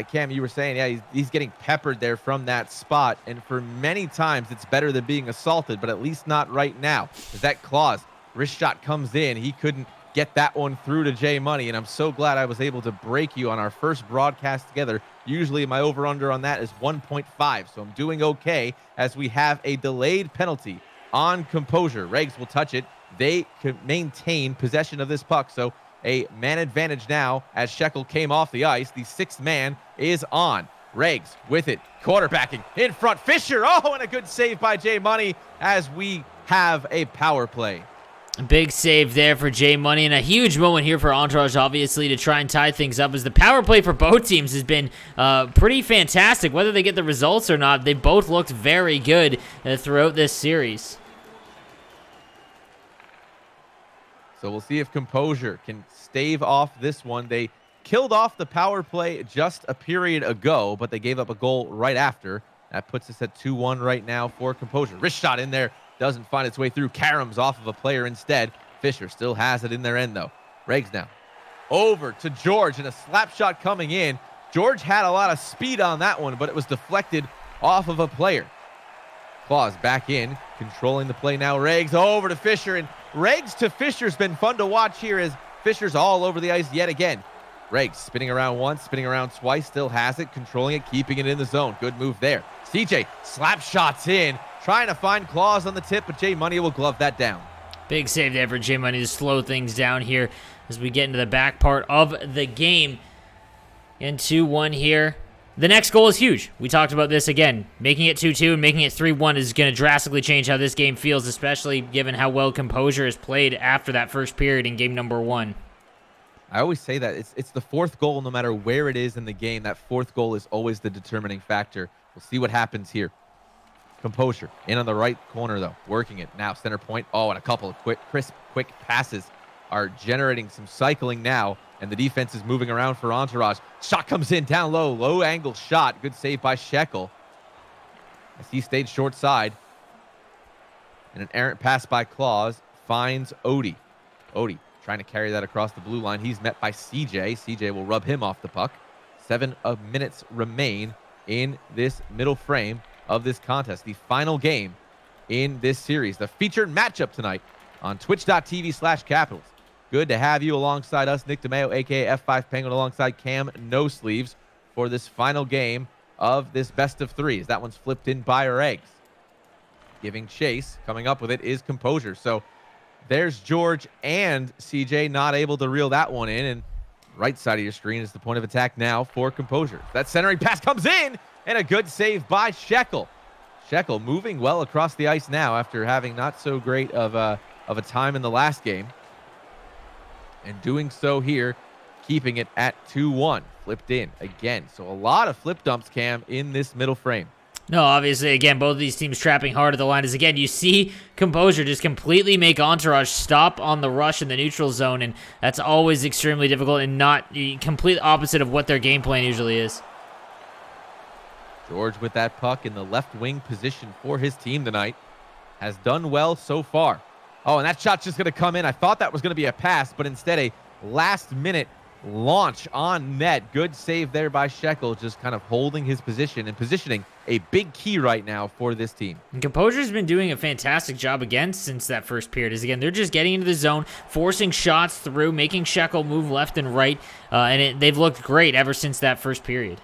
Cam, you were saying, yeah, he's getting peppered there from that spot. And for many times, it's better than being assaulted, but at least not right now. As that Claus wrist shot comes in, he couldn't get that one through to J Money. And I'm so glad I was able to break you on our first broadcast together. Usually my over-under on that is 1.5, so I'm doing okay as we have a delayed penalty on Composure. Regs will touch it. They can maintain possession of this puck, so a man advantage now as Shekel came off the ice. The sixth man is on. Regs with it, quarterbacking in front. Fisher, oh, and a good save by J Money as we have a power play. Big save there for J Money, and a huge moment here for Entourage, obviously, to try and tie things up, as the power play for both teams has been pretty fantastic. Whether they get the results or not, they both looked very good throughout this series. So we'll see if Composure can stave off this one. They killed off the power play just a period ago, but they gave up a goal right after. That puts us at 2-1 right now for Composure. Wrist shot in there. Doesn't find its way through. Karam's off of a player instead. Fisher still has it in their end, though. Regs now. Over to George, and a slap shot coming in. George had a lot of speed on that one, but it was deflected off of a player. Claus back in, controlling the play now. Regs over to Fisher, and Regs to Fisher's been fun to watch here as Fisher's all over the ice yet again. Regs spinning around once, spinning around twice, still has it, controlling it, keeping it in the zone. Good move there. CJ slap shots in, trying to find Claus on the tip, but J Money will glove that down. Big save there for J Money to slow things down here as we get into the back part of the game. And 2-1 here. The next goal is huge. We talked about this again. Making it 2-2 and making it 3-1 is going to drastically change how this game feels, especially given how well Composure has played after that first period in game number 1. I always say that it's the fourth goal, no matter where it is in the game. That fourth goal is always the determining factor. We'll see what happens here. Composure in on the right corner, though, working it now. Center point. Oh, and a couple of crisp, quick passes are generating some cycling now, and the defense is moving around for Entourage. Shot comes in down low, low angle shot. Good save by Shekel as he stayed short side. And an errant pass by Claus finds Odie. Odie trying to carry that across the blue line. He's met by CJ. CJ will rub him off the puck. 7 minutes remain in this middle frame of this contest. The final game in this series. The featured matchup tonight on twitch.tv/Capitals. Good to have you alongside us, Nick DeMeo, a.k.a. F5 Penguin, alongside Cam No Sleeves for this final game of this best of threes. That one's flipped in by Regs. Giving chase. Coming up with it is Composure. So there's George and CJ not able to reel that one in. And right side of your screen is the point of attack now for Composure. That centering pass comes in, and a good save by Shekel. Shekel moving well across the ice now after having not so great of a time in the last game. And doing so here, keeping it at 2-1. Flipped in again. So a lot of flip dumps, Cam, in this middle frame. No, obviously, again, both of these teams trapping hard at the line. As again, you see Composure just completely make Entourage stop on the rush in the neutral zone, and that's always extremely difficult and not complete opposite of what their game plan usually is. George with that puck in the left wing position for his team tonight. Has done well so far. Oh, and that shot's just going to come in. I thought that was going to be a pass, but instead a last-minute launch on net. Good save there by Shekel, just kind of holding his position and positioning a big key right now for this team. And Composure's been doing a fantastic job again since that first period. As again, they're just getting into the zone, forcing shots through, making Shekel move left and right, and they've looked great ever since that first period.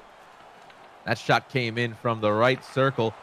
That shot came in from the right circle.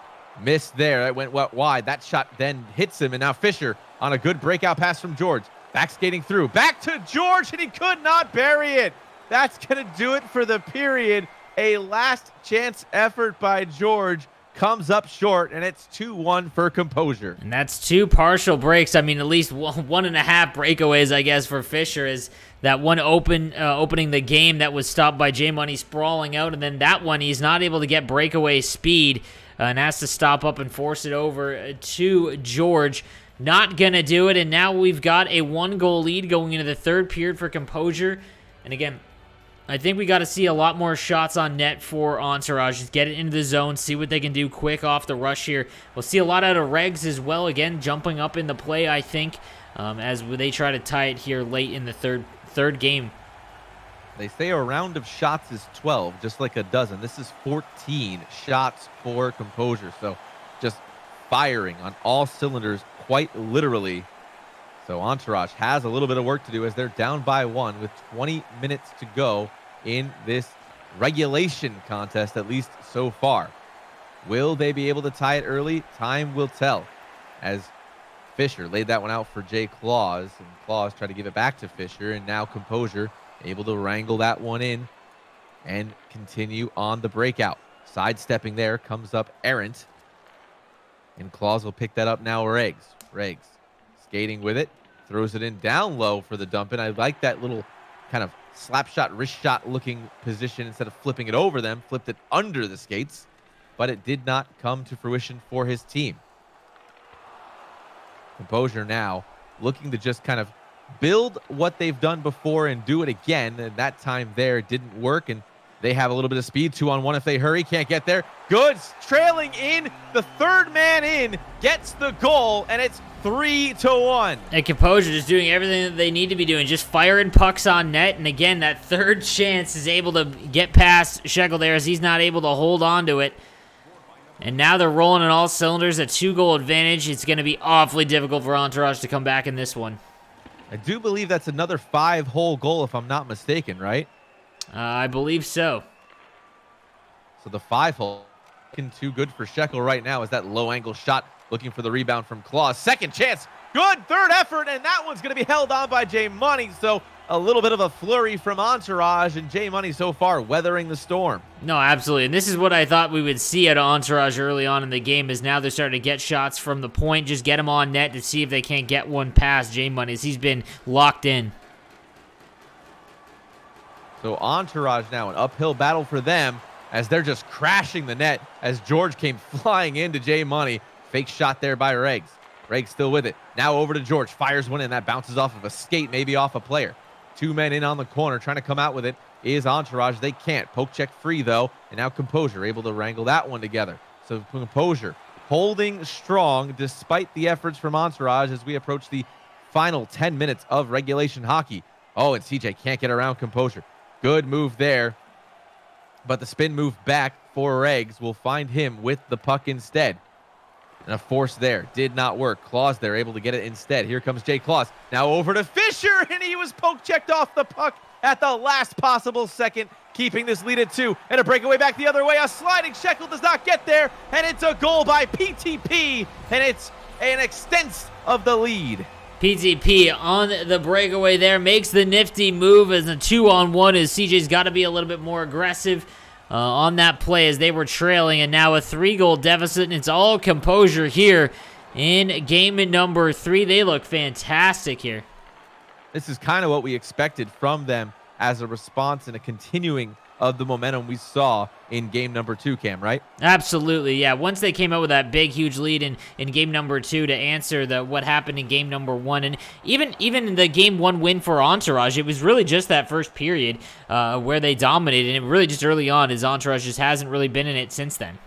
Missed there. That went wide. That shot then hits him, and now Fisher on a good breakout pass from George. Back skating through. Back to George, and he could not bury it. That's going to do it for the period. A last chance effort by George comes up short, and it's 2-1 for Composure. And that's 2 partial breaks. I mean, at least 1.5 breakaways, I guess, for Fisher, is that one opening the game that was stopped by J Money sprawling out, and then that one he's not able to get breakaway speed and has to stop up and force it over to George. Not going to do it, and now we've got a 1-goal lead going into the third period for Composure. And again, I think we got to see a lot more shots on net for Entourage. Just get it into the zone, see what they can do quick off the rush here. We'll see a lot out of Regs as well, again, jumping up in the play, I think, as they try to tie it here late in the third third game. They say a round of shots is 12, just like a dozen. This is 14 shots for Composure. So just firing on all cylinders, quite literally. So Entourage has a little bit of work to do as they're down by 1 with 20 minutes to go in this regulation contest, at least so far. Will they be able to tie it early? Time will tell. As Fisher laid that one out for Jay Claus, and Claus tried to give it back to Fisher, and now Composure able to wrangle that one in and continue on the breakout. Sidestepping there comes up Errant, and Claus will pick that up now. Regs skating with it, throws it in down low for the dump in. I like that little kind of slap shot, wrist shot looking position. Instead of flipping it over them, flipped it under the skates, but it did not come to fruition for his team. Composure now looking to just kind of build what they've done before and do it again. And that time there didn't work, and they have a little bit of speed. 2-on-1 if they hurry. Can't get there. Good. Trailing in. The third man in gets the goal, and it's 3-1. And Composure just doing everything that they need to be doing, just firing pucks on net. And again, that third chance is able to get past Shekel there as he's not able to hold on to it. And now they're rolling on all cylinders, a 2-goal advantage. It's going to be awfully difficult for Entourage to come back in this one. I do believe that's another 5-hole goal, if I'm not mistaken, right? I believe so. So the 5-hole looking too good for Shekel right now as that low-angle shot looking for the rebound from Claus. Second chance. Good third effort, and that one's going to be held on by J Money. So a little bit of a flurry from Entourage, and J Money so far weathering the storm. No, absolutely. And this is what I thought we would see at Entourage early on in the game, is now they're starting to get shots from the point, just get them on net to see if they can't get one past J Money, as he's been locked in. So Entourage now, an uphill battle for them as they're just crashing the net as George came flying into J Money. Fake shot there by Regs. Regs still with it. Now over to George. Fires one in. That bounces off of a skate, maybe off a player. Two men in on the corner trying to come out with it is Entourage. They can't. Poke check free, though. And now Composure able to wrangle that one together. So Composure holding strong despite the efforts from Entourage as we approach the final 10 minutes of regulation hockey. Oh, and CJ can't get around Composure. Good move there. But the spin move back for Regs will find him with the puck instead. And a force there. Did not work. Claus there able to get it instead. Here comes Jay Claus. Now over to Fisher, and he was poke checked off the puck at the last possible second, keeping this lead at 2. And a breakaway back the other way. A sliding Shekel does not get there, and it's a goal by PTP, and it's an extense of the lead. PTP on the breakaway there, makes the nifty move as a 2-on-1 as CJ's got to be a little bit more aggressive on that play as they were trailing, and now a 3-goal deficit, and it's all Composure here in game number 3. They look fantastic here. This is kind of what we expected from them as a response and a continuing of the momentum we saw in game number 2, Cam, right? Absolutely, yeah. Once they came out with that big, huge lead in game number 2 to answer what happened in game number 1, and even in the game 1 win for Entourage, it was really just that first period where they dominated, and really just early on, as Entourage just hasn't really been in it since then.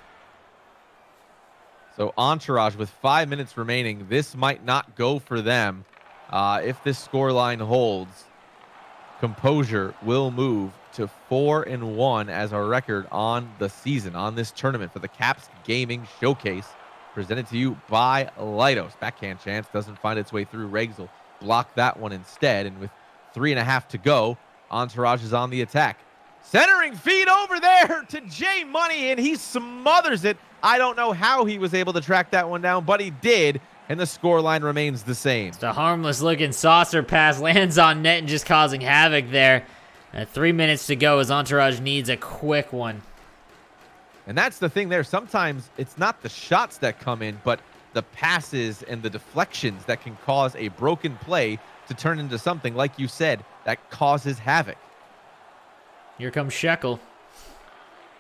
So Entourage with 5 minutes remaining, this might not go for them. If this scoreline holds, Composure will move to 4-1 as our record on the season, on this tournament for the Caps Gaming Showcase, presented to you by Leidos. Backhand chance doesn't find its way through. Regs will block that one instead, and with 3.5 to go, Entourage is on the attack. Centering feed over there to J Money, and he smothers it. I don't know how he was able to track that one down, but he did, and the scoreline remains the same. It's a harmless-looking saucer pass, lands on net and just causing havoc there. 3 minutes to go as Entourage needs a quick one. And that's the thing there. Sometimes it's not the shots that come in, but the passes and the deflections that can cause a broken play to turn into something, like you said, that causes havoc. Here comes Shekel.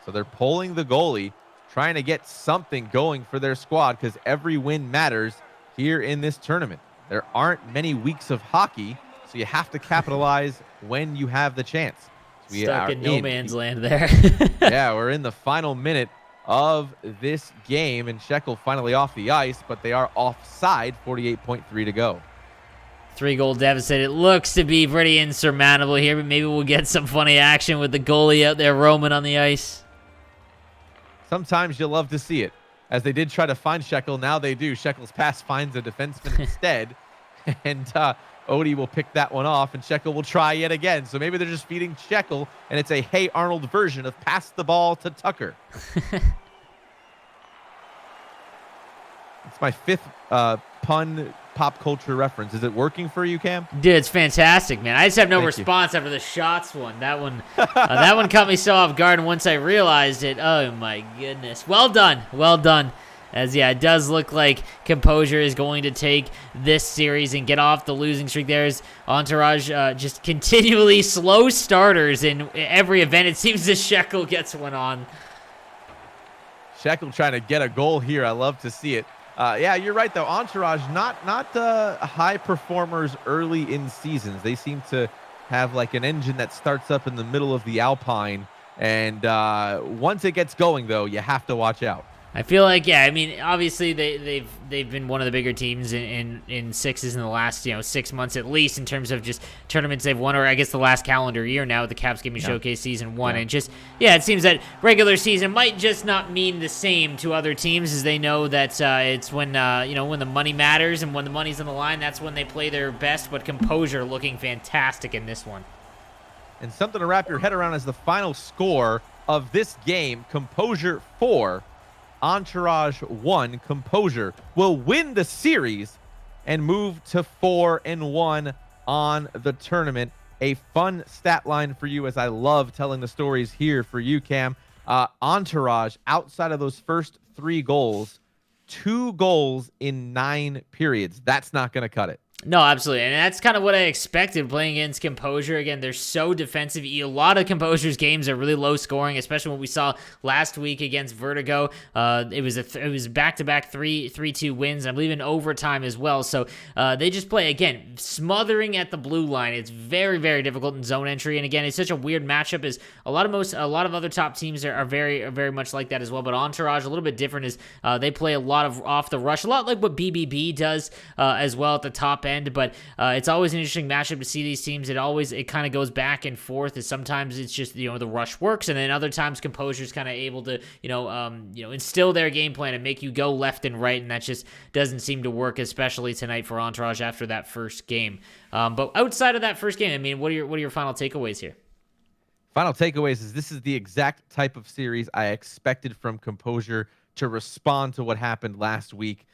So they're pulling the goalie, trying to get something going for their squad because every win matters here in this tournament. There aren't many weeks of hockey, so you have to capitalize when you have the chance. So we Stuck are in no man's land there. Yeah, we're in the final minute of this game, and Shekel finally off the ice, but they are offside, 48.3 to go. 3-goal deficit. It looks to be pretty insurmountable here, but maybe we'll get some funny action with the goalie out there roaming on the ice. Sometimes you'll love to see it. As they did try to find Shekel, now they do. Shekel's pass finds a defenseman instead. And Odie will pick that one off, and Shekel will try yet again. So maybe they're just feeding Shekel, and it's a Hey Arnold version of pass the ball to Tucker. It's my 5th pun pop culture reference. Is it working for you, Cam? Dude, it's fantastic, man. I just have no response after the shots one. That one caught me so off guard, and once I realized it, oh my goodness. Well done. Well done. As, yeah, it does look like Composure is going to take this series and get off the losing streak. There's Entourage just continually slow starters in every event. It seems the Shekel gets one on. Shekel trying to get a goal here. I love to see it. Yeah, you're right, though. Entourage, not high performers early in seasons. They seem to have like an engine that starts up in the middle of the Alpine. And once it gets going, though, you have to watch out. I feel like, yeah, I mean, obviously they've been one of the bigger teams in sixes in the last 6 months at least in terms of just tournaments they've won, or I guess the last calendar year now with the Caps Gaming Showcase Season 1. And just, yeah, it seems that regular season might just not mean the same to other teams, as they know that it's when when the money matters and when the money's on the line, that's when they play their best. But Composure looking fantastic in this one. And something to wrap your head around is the final score of this game: Composure 4. Entourage 1. Composure will win the series and move to 4-1 on the tournament. A fun stat line for you, as I love telling the stories here for you, Cam. Entourage, outside of those first 3 goals, 2 goals in 9 periods. That's not going to cut it. No, absolutely. And that's kind of what I expected playing against Composure. Again, they're so defensive. A lot of Composure's games are really low scoring, especially what we saw last week against Vertigo. It was back-to-back 3-2 wins, I believe in overtime as well. So they just play, again, smothering at the blue line. It's very, very difficult in zone entry. And again, it's such a weird matchup. Is a lot of other top teams are very much like that as well. But Entourage, a little bit different, is they play a lot of off the rush, a lot like what BBB does as well at the top end. But it's always an interesting matchup to see these teams. It kind of goes back and forth. As sometimes it's just the rush works, and then other times Composure's kind of able to instill their game plan and make you go left and right, and that just doesn't seem to work, especially tonight for Entourage after that first game. But outside of that first game, I mean, what are your final takeaways here? Final takeaways is this is the exact type of series I expected from Composure to respond to what happened last week.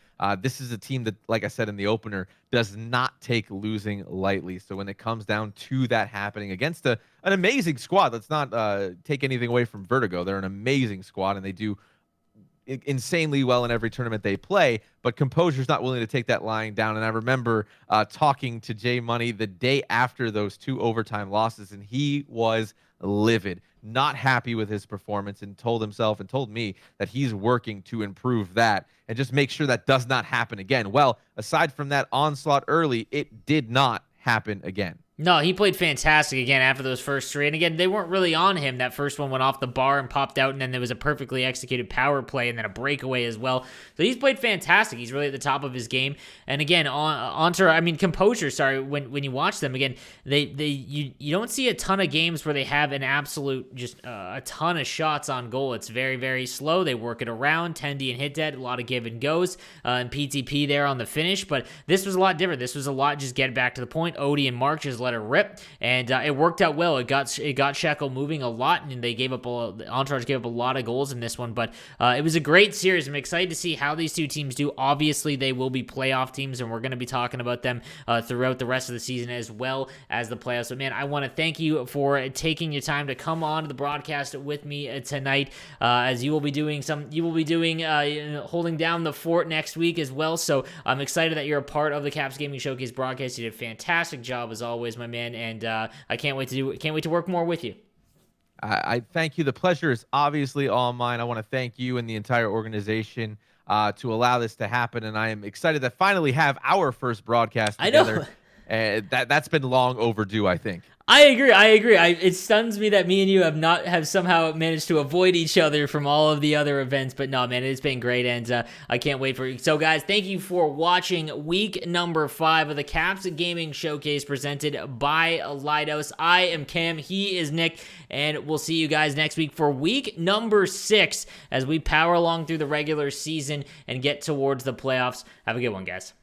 This is a team that, like I said in the opener, does not take losing lightly. So when it comes down to that happening against an amazing squad, let's not take anything away from Vertigo. They're an amazing squad, and they do insanely well in every tournament they play. But Composure's not willing to take that lying down. And I remember talking to Jay Money the day after those 2 overtime losses, and he was livid, not happy with his performance, and told himself and told me that he's working to improve that and just make sure that does not happen again. Well, aside from that onslaught early, it did not happen again. No, he played fantastic again after those first 3. And again, they weren't really on him. That first one went off the bar and popped out, and then there was a perfectly executed power play and then a breakaway as well. So he's played fantastic. He's really at the top of his game. And again, Composure, sorry, when you watch them, again, you don't see a ton of games where they have an absolute, just a ton of shots on goal. It's very, very slow. They work it around, Tendy and hit dead, a lot of give and goes, and PTP there on the finish. But this was a lot different. This was a lot just get back to the point. Odie and Mark just let it rip, and it worked out well. It got Shekel moving a lot, and they Entourage gave up a lot of goals in this one. But it was a great series. I'm excited to see how these two teams do. Obviously, they will be playoff teams, and we're going to be talking about them throughout the rest of the season as well as the playoffs. So, man, I want to thank you for taking your time to come on to the broadcast with me tonight, as you will be doing holding down the fort next week as well. So I'm excited that you're a part of the Caps Gaming Showcase broadcast. You did a fantastic job as always, my man, and I can't wait to work more with you. I thank you. The pleasure is obviously all mine. I want to thank you and the entire organization to allow this to happen, and I am excited to finally have our first broadcast together. That's been long overdue, I think. I agree. It stuns me that me and you have somehow managed to avoid each other from all of the other events. But no, man, it's been great, and I can't wait for it. So, guys, thank you for watching week number 5 of the Caps Gaming Showcase presented by Lidos. I am Cam. He is Nick, and we'll see you guys next week for week number 6 as we power along through the regular season and get towards the playoffs. Have a good one, guys.